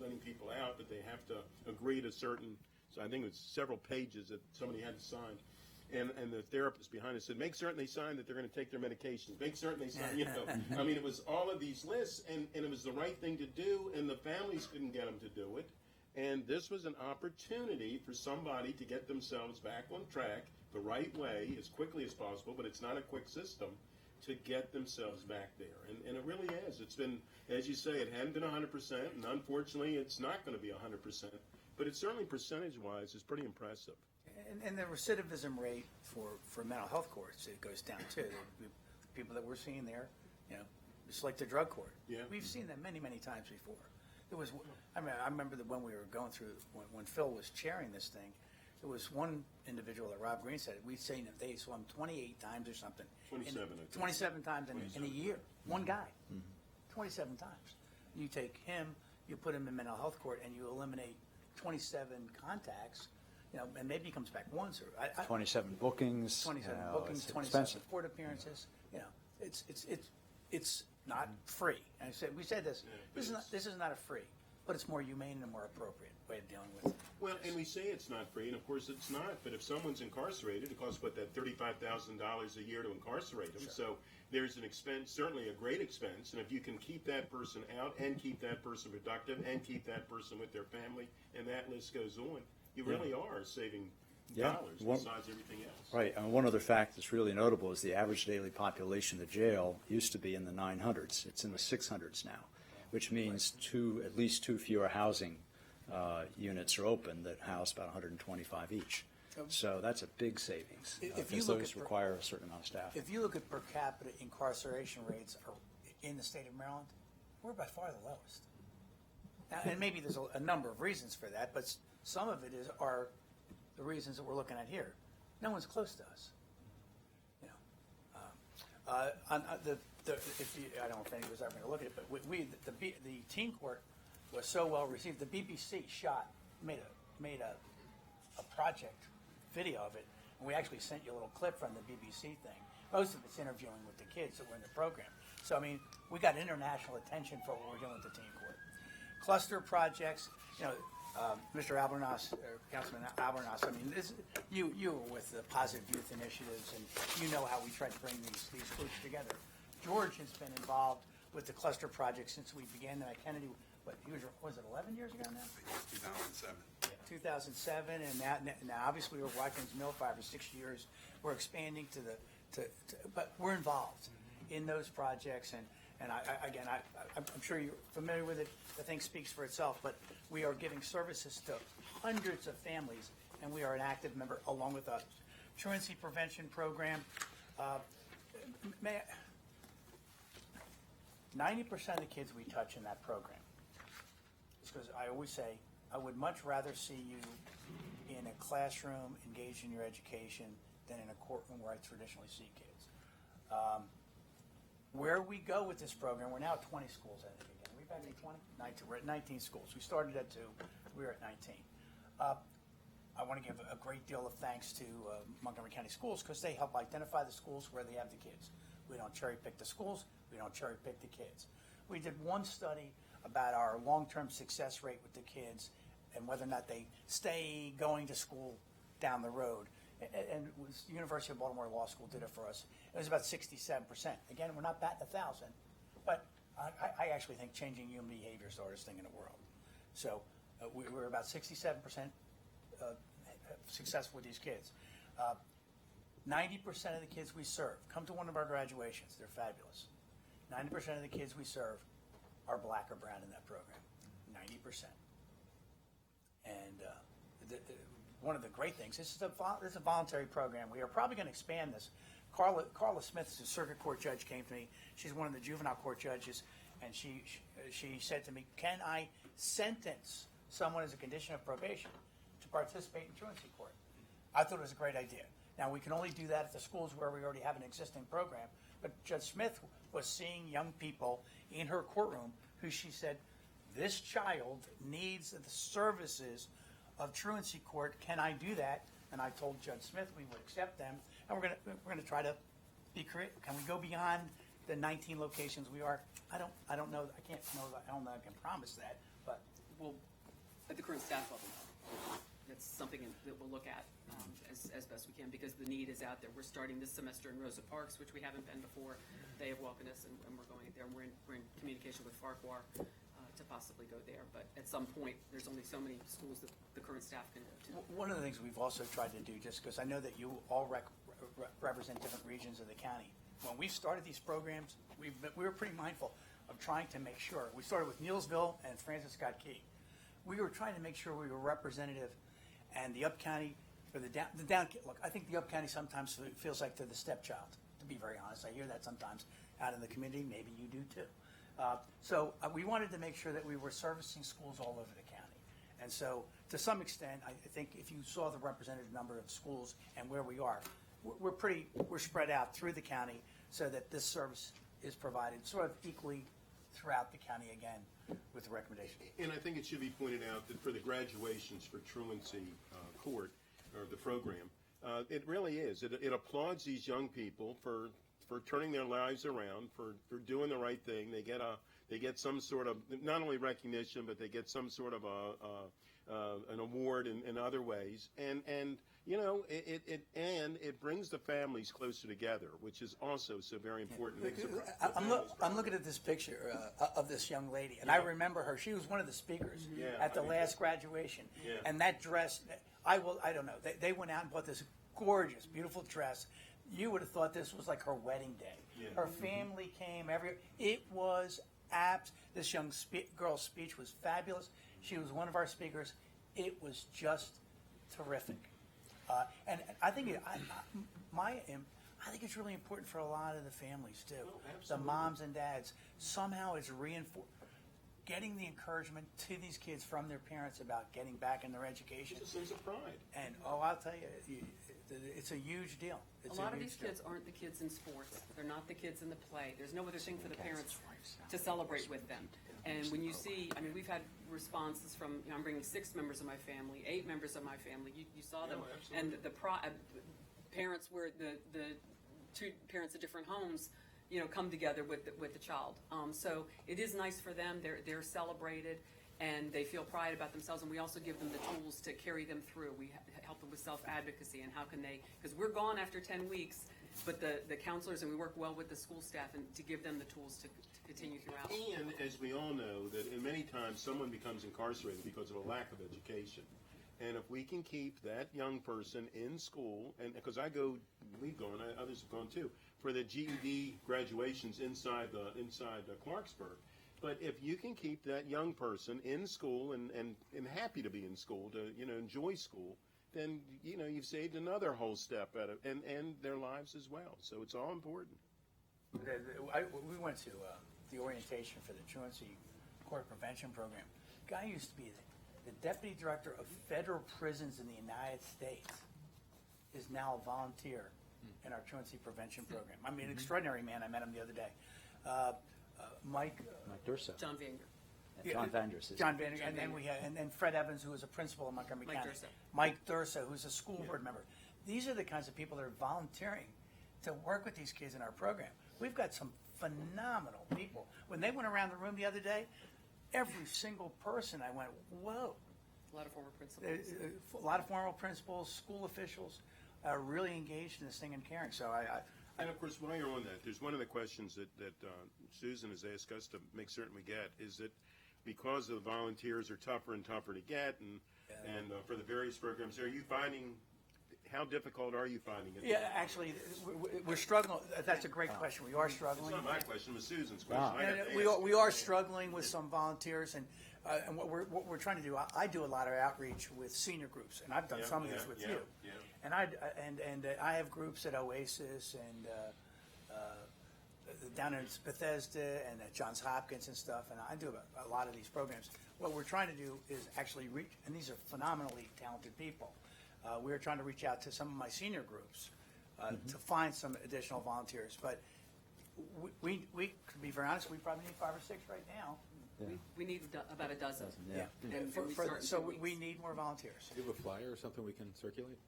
letting people out that they have to agree to certain. So I think it was several pages that somebody had to sign. And the therapist behind us said, make certain they sign that they're going to take their medications. Make certain they sign, I mean, it was all of these lists, and it was the right thing to do, and the families couldn't get them to do it. And this was an opportunity for somebody to get themselves back on track the right way as quickly as possible, but it's not a quick system, to get themselves back there. And it really is. It's been, as you say, it hadn't been 100%, and unfortunately it's not going to be 100%. But it certainly percentage-wise is pretty impressive. And the recidivism rate for mental health courts, it goes down too. The people that we're seeing there, it's like the drug court. Yeah. We've seen them many, many times before. I remember that when we were going through, when Phil was chairing this thing, there was one individual that Rob Green said, we'd seen that they saw him 28 times or something. 27, I think. 27 times in a year. One guy. 27 times. You take him, you put him in mental health court, and you eliminate 27 contacts, and maybe he comes back once or 27 bookings. 27 bookings, 27 expensive. court appearances. It's not free. And we said this. Yeah, This is not a free, but it's more humane and more appropriate way of dealing with it. Well, and we say it's not free, and of course it's not. But if someone's incarcerated, it costs that $35,000 a year to incarcerate them. Sure. So there's an expense, certainly a great expense. And if you can keep that person out and keep that person productive and keep that person with their family, and that list goes on, you really are saving dollars besides everything else. Right. And one other fact that's really notable is the average daily population of the jail used to be in the 900s. It's in the 600s now, which means at least two fewer housing units are open that house about 125 each. So that's a big savings because those require a certain amount of staff. If you look at per capita incarceration rates in the state of Maryland, we're by far the lowest. Now, and maybe there's a number of reasons for that, but some of it are the reasons that we're looking at here. No one's close to us. I don't think it was ever going to look at it, but the teen court was so well received. The BBC made a project video of it, and we actually sent you a little clip from the BBC thing. Most of it's interviewing with the kids that were in the program. So, I mean, we got international attention for what we're doing with the teen court. Cluster projects, Mr. Albernas, Councilman Albernas, I mean, you were with the Positive Youth Initiatives, and you know how we try to bring these groups together. George has been involved with the cluster project since we began them at Kennedy. Was it 11 years ago now? 2007. 2007, and now obviously we're Watkins Mill 5 or 6 years. We're expanding but we're involved in those projects, And I'm sure you're familiar with it. The thing speaks for itself, but we are giving services to hundreds of families, and we are an active member along with a truancy prevention program. 90% of the kids we touch in that program, because I always say, I would much rather see you in a classroom engaged in your education than in a courtroom where I traditionally see kids. Where we go with this program, we're now at 20 schools, I think, again. We've had 20? 19. We're at 19 schools. We started at 2. We're at 19. I want to give a great deal of thanks to Montgomery County Schools because they help identify the schools where they have the kids. We don't cherry pick the schools. We don't cherry pick the kids. We did one study about our long-term success rate with the kids and whether or not they stay going to school down the road. And it was the University of Baltimore Law School did it for us. It was about 67%. Again, we're not batting 1,000, but I actually think changing human behavior is the hardest thing in the world. So we're about 67% successful with these kids. 90% of the kids we serve come to one of our graduations. They're fabulous. 90% of the kids we serve are black or brown in that program. 90%. And one of the great things, this is a voluntary program. We are probably going to expand this. Carla Smith is a circuit court judge, came to me. She's one of the juvenile court judges, and she said to me, can I sentence someone as a condition of probation to participate in truancy court? I thought it was a great idea. Now, we can only do that at the schools where we already have an existing program, but Judge Smith was seeing young people in her courtroom who she said, this child needs the services of truancy court. Can I do that? And I told Judge Smith we would accept them, and we're going to try to be creative. Can we go beyond the 19 locations we are? I don't know. I don't know. I can promise that, but Well, at the current staff level, that's something that we'll look at as best we can because the need is out there. We're starting this semester in Rosa Parks, which we haven't been before. They have welcomed us, and we're going there. And we're in communication with Farquhar to possibly go there. But at some point, there's only so many schools that the current staff can go to. one of the things we've also tried to do, just because I know that you all represent different regions of the county, when we started these programs, we were pretty mindful of trying to make sure. We started with Neillsville and Francis Scott Key. We were trying to make sure we were representative, and the up county or the down. Look, I think the up county sometimes feels like they're the stepchild. To be very honest, I hear that sometimes out in the community. Maybe you do too. So we wanted to make sure that we were servicing schools all over the county, and so to some extent, I think if you saw the representative number of schools and where we are, we're spread out through the county so that this service is provided sort of equally throughout the county again with the recommendation. And I think it should be pointed out that for the graduations for truancy court, or the program, it really is. It applauds these young people for turning their lives around, for doing the right thing. They get some sort of, not only recognition, but they get some sort of an award in other ways. And you know, it brings the families closer together, which is also so very important. I'm looking at this picture of this young lady, and I remember her. She was one of the speakers at the last graduation, and that dress. I don't know. They went out and bought this gorgeous, beautiful dress. You would have thought this was like her wedding day. Yeah. Her family came. It was this young girl's speech was fabulous. She was one of our speakers. It was just terrific. And I think I think it's really important for a lot of the families too. Oh, the moms and dads. Somehow it's reinforced. Getting the encouragement to these kids from their parents about getting back in their education. It's a sense of pride. And I'll tell you, it's a huge deal. A lot of these kids aren't the kids in sports. They're not the kids in the play. There's no other thing for the parents to celebrate with them. And when you see, I mean, we've had responses from, I'm bringing 6 members of my family, 8 members of my family. You saw them. And the parents where the 2 parents of different homes, come together with the child. So it is nice for them. They're celebrated, and they feel pride about themselves. And we also give them the tools to carry them through. We help them with self-advocacy and how can they, because we're gone after 10 weeks, but the counselors, and we work well with the school staff and to give them the tools to continue throughout. And as we all know, that many times someone becomes incarcerated because of a lack of education. And if we can keep that young person in school, and because we've gone, others have gone too, for the GED graduations inside Clarksburg. But if you can keep that young person in school and happy to be in school, to enjoy school, then you've saved another whole step at it, and their lives as well. So it's all important. We went to the orientation for the Truancy Court Prevention Program. Guy used to be the Deputy Director of Federal Prisons in the United States. Is now a volunteer in our Truancy Prevention Program. I mean, an extraordinary man. I met him the other day. Mike Dursa. John Vanger. John Vanders. John Vander, and then we had, and then Fred Evans, who was a principal in Montgomery Mike County. Dursa. Mike Dursa, who's a school board member. These are the kinds of people that are volunteering to work with these kids in our program. We've got some phenomenal people. When they went around the room the other day, every single person, I went, whoa. A lot of former principals. A lot of former principals, school officials are really engaged in this thing and caring. So And of course, while you're on that, there's one of the questions that Susan has asked us to make certain we get is that because the volunteers are tougher and tougher to get, and for the various programs, are you finding, how difficult are you finding it? yeah, actually, we're struggling. That's a great question. We are struggling. It's not my question, it was Susan's question. I And got to we ask. we are struggling with some volunteers, and what we're trying to do. I do a lot of outreach with senior groups, and I've done some of this with you. Yeah. And I have groups at Oasis and down in Bethesda and at Johns Hopkins and stuff, and I do a lot of these programs. What we're trying to do is actually reach, and these are phenomenally talented people. We're trying to reach out to some of my senior groups to find some additional volunteers, but we to be very honest, we probably need 5 or 6 right now. We need about a dozen. Yeah. And For- we for- start in so 2 weeks. we need more volunteers. Do you have a flyer or something we can circulate?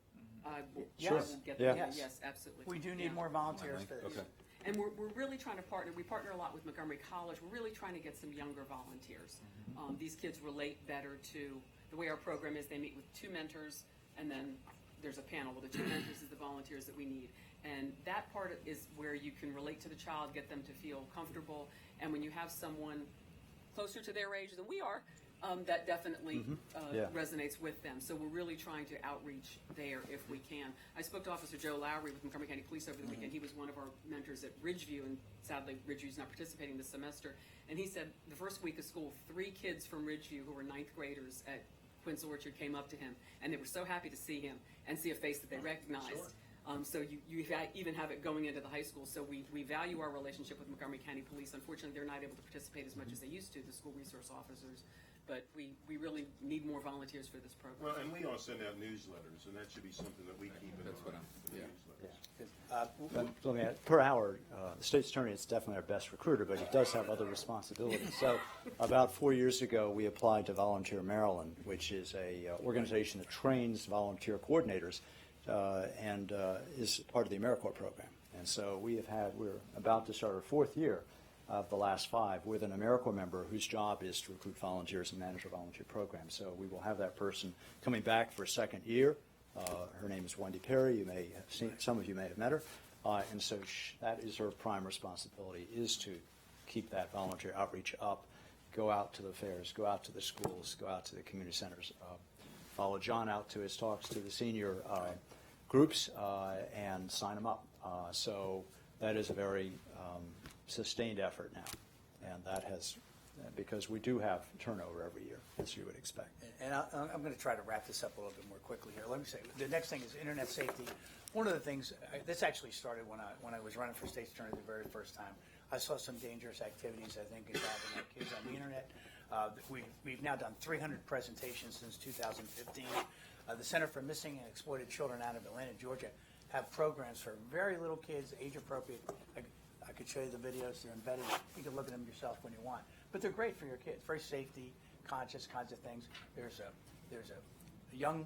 We'll Yes. get Yeah. that. Yes, absolutely. We do need Yeah. more volunteers for this. Okay. And we're really trying to partner. We partner a lot with Montgomery College. We're really trying to get some younger volunteers. These kids relate better to the way our program is. They meet with 2 mentors, and then there's a panel. Well, the 2 mentors is the volunteers that we need. And that part is where you can relate to the child, get them to feel comfortable. And when you have someone closer to their age than we are, that definitely Yeah. resonates with them. So we're really trying to outreach there if we can. I spoke to Officer Joe Lowry with Montgomery County Police over the weekend. He was one of our mentors at Ridgeview, and sadly Ridgeview's not participating this semester. And he said the first week of school, 3 kids from Ridgeview who were 9th graders at Quince Orchard came up to him, and they were so happy to see him and see a face that they recognized. So you even have it going into the high school. So we value our relationship with Montgomery County Police. Unfortunately, they're not able to participate as much as they used to, the school resource officers. But we really need more volunteers for this program. Well, and we all send out newsletters, and that should be something that we keep in That's what mind. I'm- yeah. Let me add, per Howard, the state's attorney is definitely our best recruiter, but he does have other responsibilities. So about 4 years ago, we applied to Volunteer Maryland, which is a organization that trains volunteer coordinators and is part of the AmeriCorps program. And so we're about to start our 4th year of the last 5 with an AmeriCorps member whose job is to recruit volunteers and manage a volunteer program. So we will have that person coming back for a 2nd year. Her name is Wendy Perry. You may have seen, some of you may have met her. And so that is her prime responsibility, is to keep that volunteer outreach up, go out to the fairs, go out to the schools, go out to the community centers, follow John out to his talks to the senior groups and sign them up. So that is a very sustained effort now. And that has, because we do have turnover every year, as you would expect. And I'm going to try to wrap this up a little bit more quickly here. Let me say, the next thing is internet safety. One of the things, this actually started when I was running for state's attorney the very first time. I saw some dangerous activities, I think, involving our kids on the internet. We've now done 300 presentations since 2015. The Center for Missing and Exploited Children out of Atlanta, Georgia, have programs for very little kids, age appropriate. I could show you the videos. They're embedded. You can look at them yourself when you want. But they're great for your kids. Very safety conscious kinds of things. There's a young,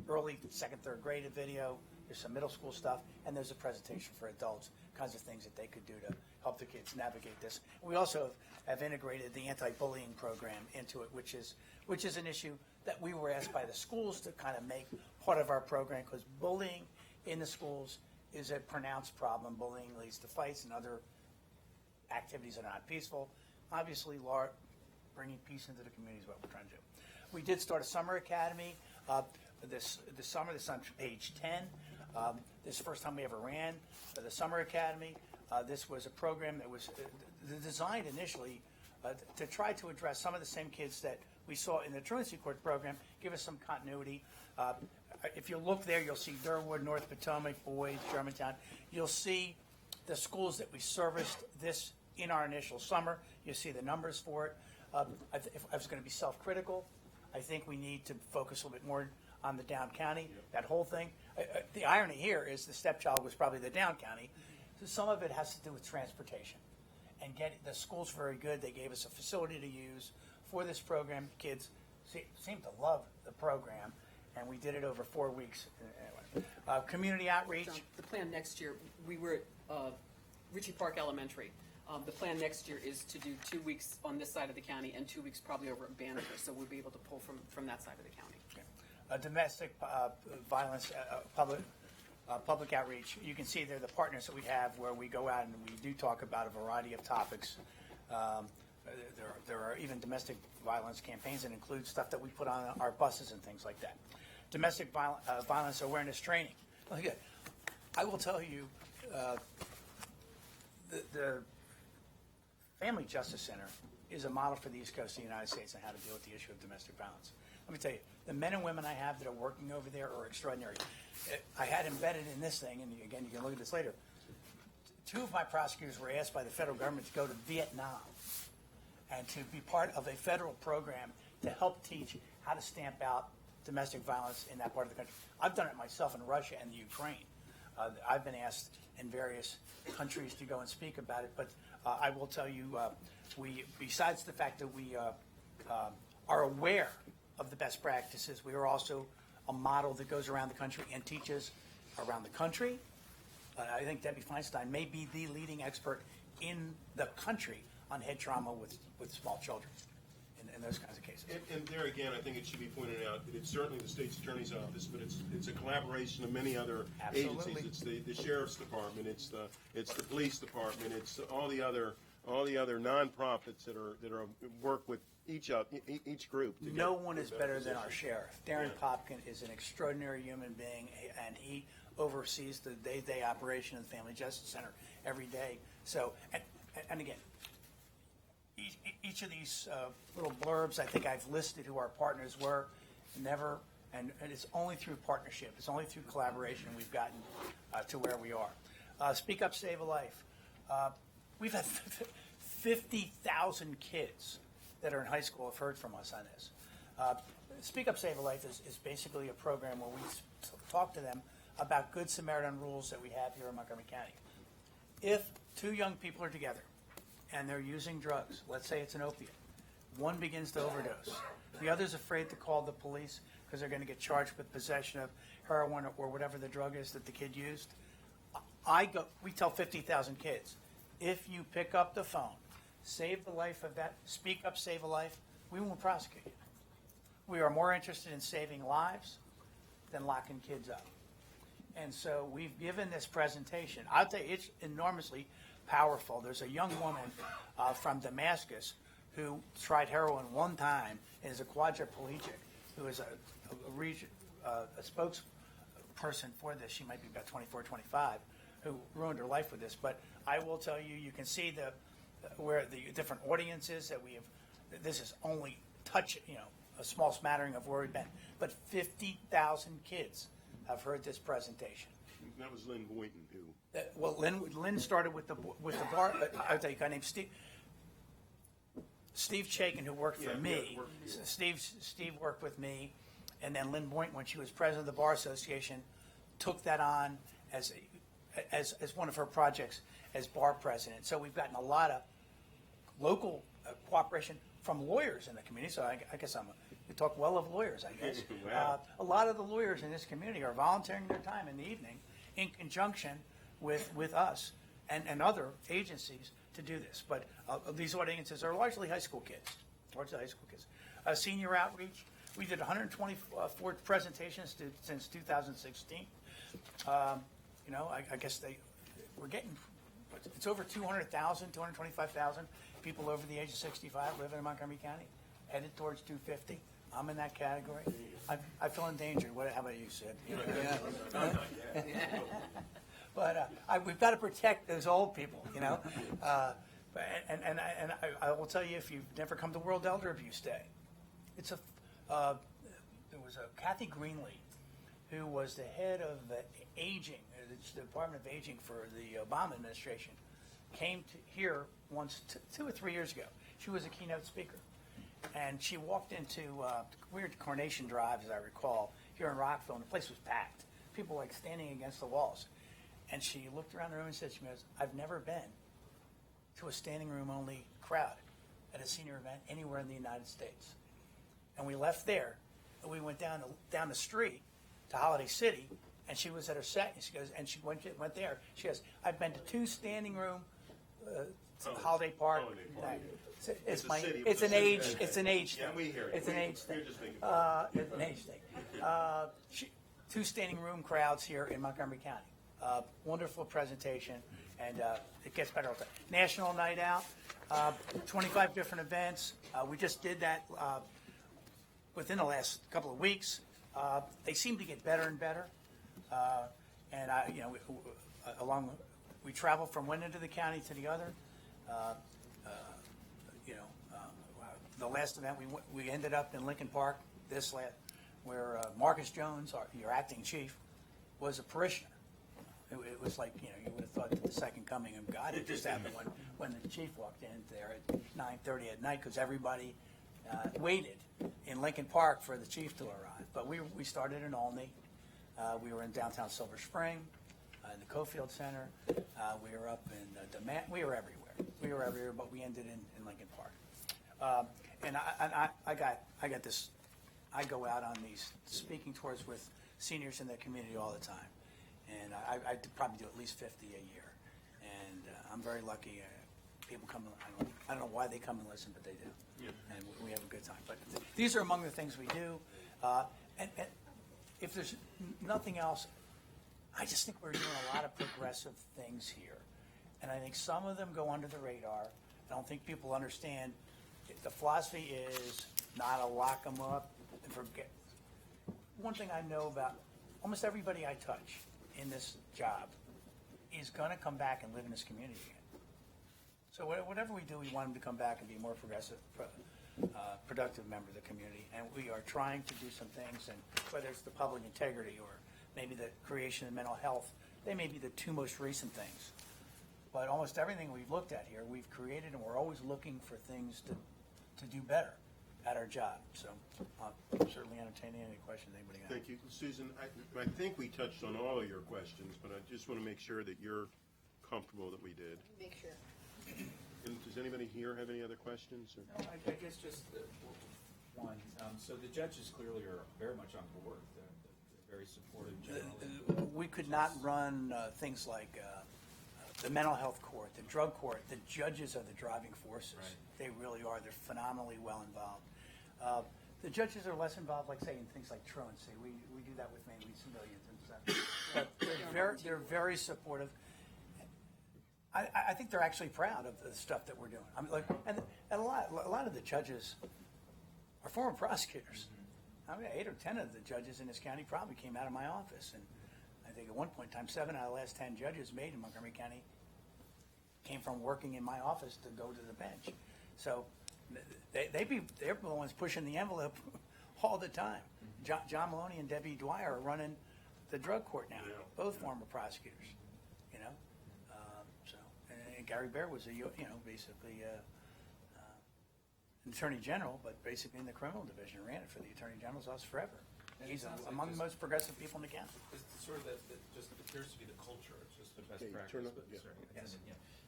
early 2nd, 3rd grade video. There's some middle school stuff, and there's a presentation for adults, kinds of things that they could do to help the kids navigate this. We also have integrated the anti-bullying program into it, which is an issue that we were asked by the schools to kind of make part of our program, because bullying in the schools is a pronounced problem. Bullying leads to fights and other activities that are not peaceful. Obviously, bringing peace into the community is what we're trying to do. We did start a summer academy this summer. This is on page 10. This is the first time we ever ran the Summer Academy. This was a program that was designed initially to try to address some of the same kids that we saw in the truancy court program, give us some continuity. If you look there, you'll see Durwood, North Potomac, Boyd, Germantown. You'll see the schools that we serviced this in our initial summer. You'll see the numbers for it. If I was going to be self-critical, I think we need to focus a little bit more on the down county, that whole thing. The irony here is the stepchild was probably the down county. So some of it has to do with transportation. And the school's very good. They gave us a facility to use for this program. Kids seem to love the program, and we did it over 4 weeks. Anyway, community outreach. John, the plan next year, we were at Ritchie Park Elementary. The plan next year is to do 2 weeks on this side of the county and 2 weeks probably over at Banneker, so we'll be able to pull from that side of the county. Okay. Domestic violence, public outreach. You can see there the partners that we have where we go out and we do talk about a variety of topics. There are even domestic violence campaigns that include stuff that we put on our buses and things like that. Domestic violence awareness training. Look at, I will tell you, the Family Justice Center is a model for the East Coast of the United States on how to deal with the issue of domestic violence. Let me tell you, the men and women I have that are working over there are extraordinary. I had embedded in this thing, and again, you can look at this later. 2 of my prosecutors were asked by the federal government to go to Vietnam and to be part of a federal program to help teach how to stamp out domestic violence in that part of the country. I've done it myself in Russia and the Ukraine. I've been asked in various countries to go and speak about it, but I will tell you, we, besides the fact that we are aware of the best practices, we are also a model that goes around the country and teaches around the country. I think Debbie Feinstein may be the leading expert in the country on head trauma with small children in those kinds of cases. And there again, I think it should be pointed out that it's certainly the state's attorney's office, but it's a collaboration of many other Absolutely. agencies. It's the sheriff's department, it's the police department, it's all the other nonprofits that are work with each group. No one is better than our sheriff. Darren Popkin is an extraordinary human being, and he oversees the day-to-day operation of the Family Justice Center every day. So, and again, each of these little blurbs, I think I've listed who our partners were. Never, and it's only through partnership, it's only through collaboration we've gotten to where we are. Speak Up, Save a Life. We've had 50,000 kids that are in high school have heard from us on this. Speak Up, Save a Life is basically a program where we talk to them about Good Samaritan rules that we have here in Montgomery County. If 2 young people are together and they're using drugs, let's say it's an opiate, one begins to overdose, the other's afraid to call the police because they're going to get charged with possession of heroin or whatever the drug is that the kid used. We tell 50,000 kids, if you pick up the phone, save the life of that, speak up, save a life, we won't prosecute you. We are more interested in saving lives than locking kids up. And so we've given this presentation. I'll tell you, it's enormously powerful. There's a young woman from Damascus who tried heroin one time and is a quadriplegic, who is a spokesperson for this. She might be about 24, 25, who ruined her life with this. But I will tell you, you can see where the different audiences that we have. This is only a small smattering of where we've been. But 50,000 kids have heard this presentation. That was Lynn Boynton, who. Well, Lynn started with the bar. I'll tell you a guy named Steve Chaikin, who worked for me. Steve worked with me, and then Lynn Boynton, when she was president of the Bar Association, took that on as one of her projects as bar president. So we've gotten a lot of local cooperation from lawyers in the community. So I guess we talk well of lawyers, I guess. Wow. A lot of the lawyers in this community are volunteering their time in the evening in conjunction with us and other agencies to do this. But these audiences are largely high school kids. Senior outreach, we did 124 presentations since 2016. I guess we're getting, it's over 200,000, 225,000 people over the age of 65 living in Montgomery County, headed towards 250. I'm in that category. I feel endangered. How about you, Sid? But we've got to protect those old people, you know. And I will tell you, if you've never come to World Elder Abuse Day, it's there was a Kathy Greenlee, who was the head of aging, the Department of Aging for the Obama administration, came to here once 2 or 3 years ago. She was a keynote speaker. And she walked into, we were at Coronation Drive, as I recall, here in Rockville, and the place was packed. People like standing against the walls. And she looked around the room and said, she goes, I've never been to a standing room only crowd at a senior event anywhere in the United States. And we left there, and we went down the street to Holiday City, and she was at her set, and she goes, and she went there. She goes, I've been to 2 standing room Holiday Park. It's an age thing. Yeah, we hear it. It's an age thing. You're just making fun. It's an age thing. 2 standing room crowds here in Montgomery County. Wonderful presentation, and it gets better all the time. National Night Out, 25 different events. We just did that within the last couple of weeks. They seem to get better and better. And we travel from one end of the county to the other. The last event we ended up in Lincoln Park where Marcus Jones, your acting chief, was a parishioner. It was like, you would have thought that the second coming of God had just happened when the chief walked in there at 9:30 at night, because everybody waited in Lincoln Park for the chief to arrive. But we started in Olney. We were in downtown Silver Spring, in the Cofield Center. We were up in DeMat. We were everywhere, but we ended in Lincoln Park. And I got this. I go out on these speaking tours with seniors in the community all the time, and I probably do at least 50 a year. And I'm very lucky. People come. I don't know why they come and listen, but they do. Yeah. And we have a good time. But these are among the things we do. And if there's nothing else, I just think we're doing a lot of progressive things here. And I think some of them go under the radar. I don't think people understand. The philosophy is not to lock them up and forget. One thing I know about almost everybody I touch in this job is going to come back and live in this community again. So whatever we do, we want them to come back and be more progressive, productive member of the community. And we are trying to do some things, and whether it's the public integrity or maybe the creation of mental health, they may be the 2 most recent things. But almost everything we've looked at here, we've created, and we're always looking for things to do better at our job. So I'll certainly entertain any questions anybody has. Thank you. Susan, I think we touched on all of your questions, but I just want to make sure that you're comfortable that we did. Make sure. And does anybody here have any other questions? Or? No, I guess just one. So the judges clearly are very much on board. They're very supportive generally. We could not run things like the mental health court, the drug court. The judges are the driving forces. Right. They really are. They're phenomenally well involved. The judges are less involved, like, say, in things like truancy. We do that with mainly civilians and stuff. But they're very supportive. I think they're actually proud of the stuff that we're doing. I mean, and a lot of the judges are former prosecutors. I mean, 8 or 10 of the judges in this county probably came out of my office, and I think at one point in time, 7 out of the last 10 judges made in Montgomery County came from working in my office to go to the bench. So they're the ones pushing the envelope all the time. John Maloney and Debbie Dwyer are running the drug court now, both former prosecutors. And Gary Bear was basically an attorney general, but basically in the criminal division, ran it for the attorney general's office forever. He's among the most progressive people in the county. It's sort of that just appears to be the culture. It's just the best Okay, practice. turn up- But, yeah. sorry, Yes.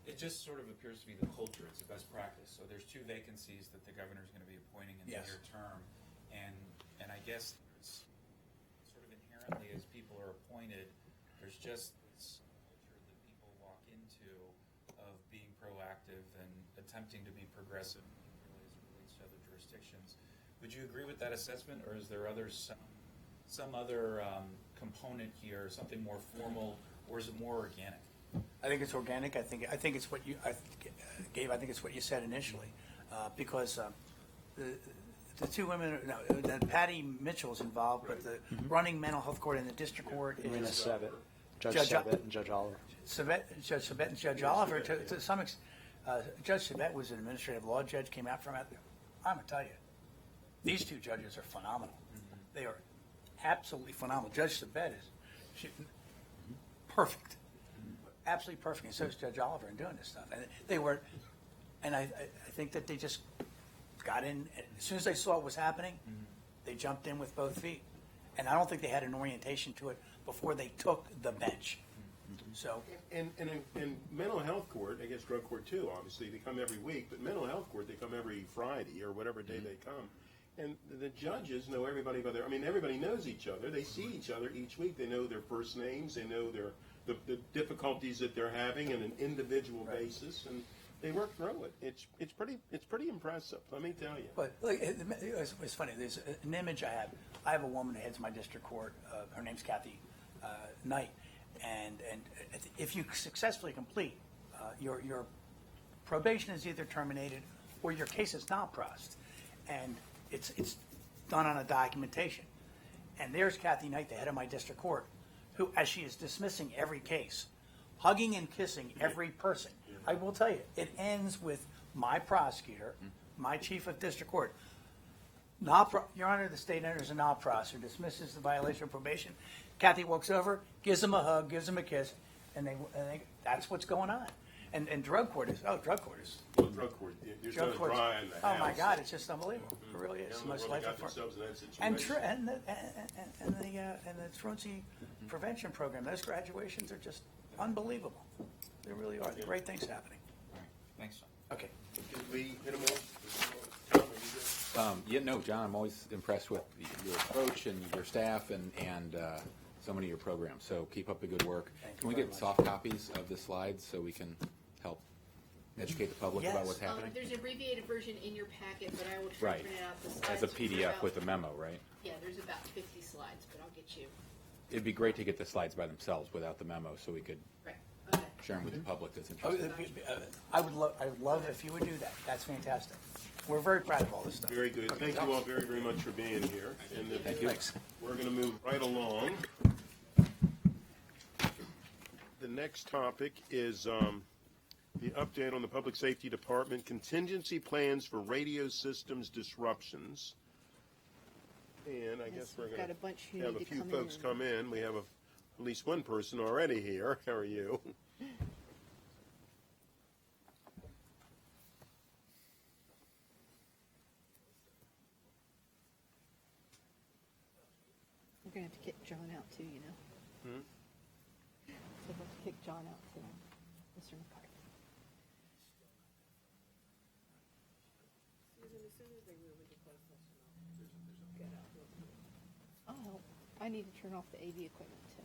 It just sort of appears to be the culture. It's the best practice. So there's 2 vacancies that the governor's going to be appointing in Yes. the near term, and I guess it's sort of inherently as people are appointed, there's just this culture that people walk into of being proactive and attempting to be progressive, particularly as it relates to other jurisdictions. Would you agree with that assessment, or is there some other component here, something more formal, or is it more organic? I think it's organic. I think it's what you, Gabe. I think it's what you said initially, because the The two women, Patty Mitchell's involved, but the running mental health court in the district court Marina is Sabat, Judge Judge- Sabat, and Judge Oliver. Judge Sabet and Judge Oliver. To some extent, Judge Sabet was an administrative law judge, came out from it. I'm going to tell you, these two judges are phenomenal. They are absolutely phenomenal. Judge Sabet is perfect, absolutely perfect. And so is Judge Oliver in doing this stuff. And they were, and I think that they just got in as soon as they saw what was happening. They jumped in with both feet, and I don't think they had an orientation to it before they took the bench. So And in mental health court, I guess drug court too, obviously, they come every week, but mental health court, they come every Friday or whatever day they come. And the judges know everybody by their, I mean, everybody knows each other. They see each other each week. They know their first names. They know the difficulties that they're having on an individual basis, and they work through it. It's pretty impressive, let me tell you. But look, it's funny. There's an image I have. I have a woman who heads my district court. Her name's Kathy Knight, and if you successfully complete your probation is either terminated or your case is not processed, and it's done on a documentation. And there's Kathy Knight, the head of my district court, who, as she is dismissing every case, hugging and kissing every person. I will tell you, it ends with my prosecutor, my chief of district court. Your Honor, the state enters a non-prosecutor, dismisses the violation of probation. Kathy walks over, gives him a hug, gives him a kiss, and that's what's going on. And drug court is. Drug court, you're Drug so court's- dry in the oh my house. God, it's just unbelievable. It really is. They The don't most really got life themselves in that situation. and the truancy prevention program. Those graduations are just unbelievable. They really are. Great things happening. All right, thanks, John. Okay. Did we hit them all? Tom, are you good? No, John, I'm always impressed with your approach and your staff and so many of your programs. So keep up the good work. Thank you Can we very get much. soft copies of the slides so we can help educate the public about Yes. what's happening? There's an abbreviated version in your packet, but I will try Right. to print it out. The As a slides are PDF about- with a memo, right? Yeah, there's about 50 slides, but I'll get you. It'd be great to get the slides by themselves without the memo so we could Right. Okay. share them with the public that's Oh, interested. I would love if you would do that. That's fantastic. We're very proud of all this stuff. Very good. Thank you all very, very much for being here. And Thank you. Thanks. we're going to move right along. The next topic is the update on the Public Safety Department contingency plans for radio systems disruptions. And I Yes, guess we're we've going got a bunch who to have need a to few come folks in. come in. We have at least one person already here. How are you? We're going to have to kick John out too, you know. So we'll have to kick John out too, Mr. McCarthy. Oh, I need to turn off the AV equipment too.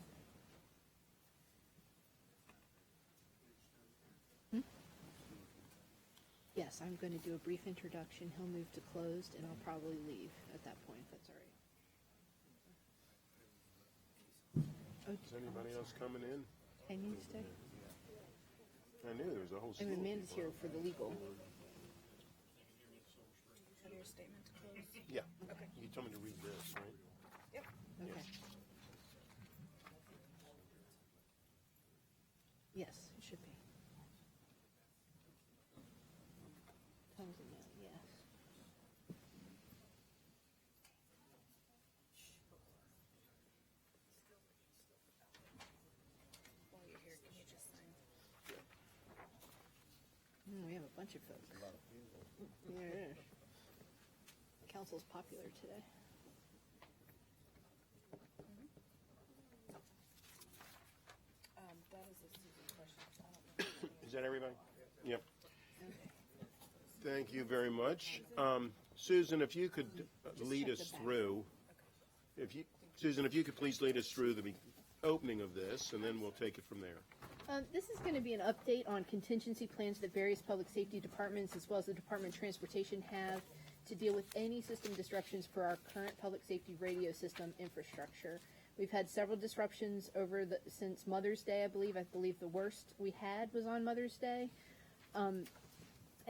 Yes, I'm going to do a brief introduction. He'll move to closed, and I'll probably leave at that point, if that's all right. Is anybody else coming in? Can you stay? I knew there was a whole slew And of Amanda's people. here for the legal. Yeah. You told me to read this, right? Okay. Yes, it should be. Times it now, yes. We have a bunch of folks. Yeah, it is. Council's popular today. Is that everybody? Yep. Thank you very much. Susan, if you could lead us through, Susan, if you could please lead us through the opening of this, and then we'll take it from there. This is going to be an update on contingency plans that various public safety departments, as well as the Department of Transportation, have to deal with any system disruptions for our current public safety radio system infrastructure. We've had several disruptions since Mother's Day, I believe. I believe the worst we had was on Mother's Day. And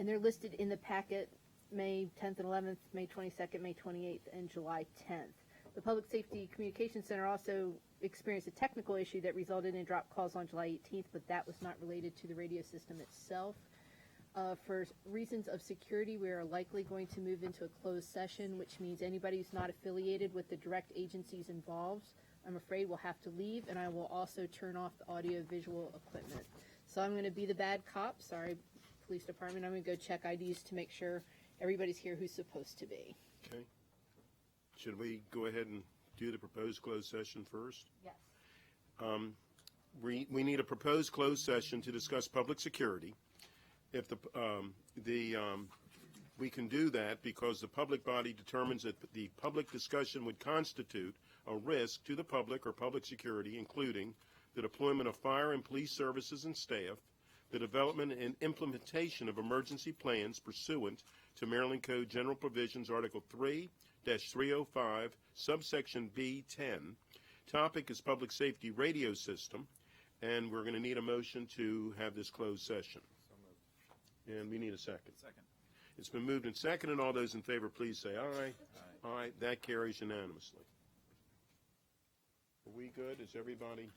they're listed in the packet May 10th and 11th, May 22nd, May 28th, and July 10th. The Public Safety Communications Center also experienced a technical issue that resulted in dropped calls on July 18th, but that was not related to the radio system itself. For reasons of security, we are likely going to move into a closed session, which means anybody who's not affiliated with the direct agencies involved, I'm afraid, will have to leave, and I will also turn off the audio-visual equipment. So I'm going to be the bad cop. Sorry, police department. I'm going to go check IDs to make sure everybody's here who's supposed to be. Okay. Should we go ahead and do the proposed closed session first? Yes. We need a proposed closed session to discuss public security. If we can do that because the public body determines that the public discussion would constitute a risk to the public or public security, including the deployment of fire and police services and staff, the development and implementation of emergency plans pursuant to Maryland Code General Provisions, Article 3-305, subsection B10. Topic is public safety radio system, and we're going to need a motion to have this closed session. And we need a second. Second. It's been moved and seconded. All those in favor, please say aye. Aye. That carries unanimously. Are we good? Is everybody?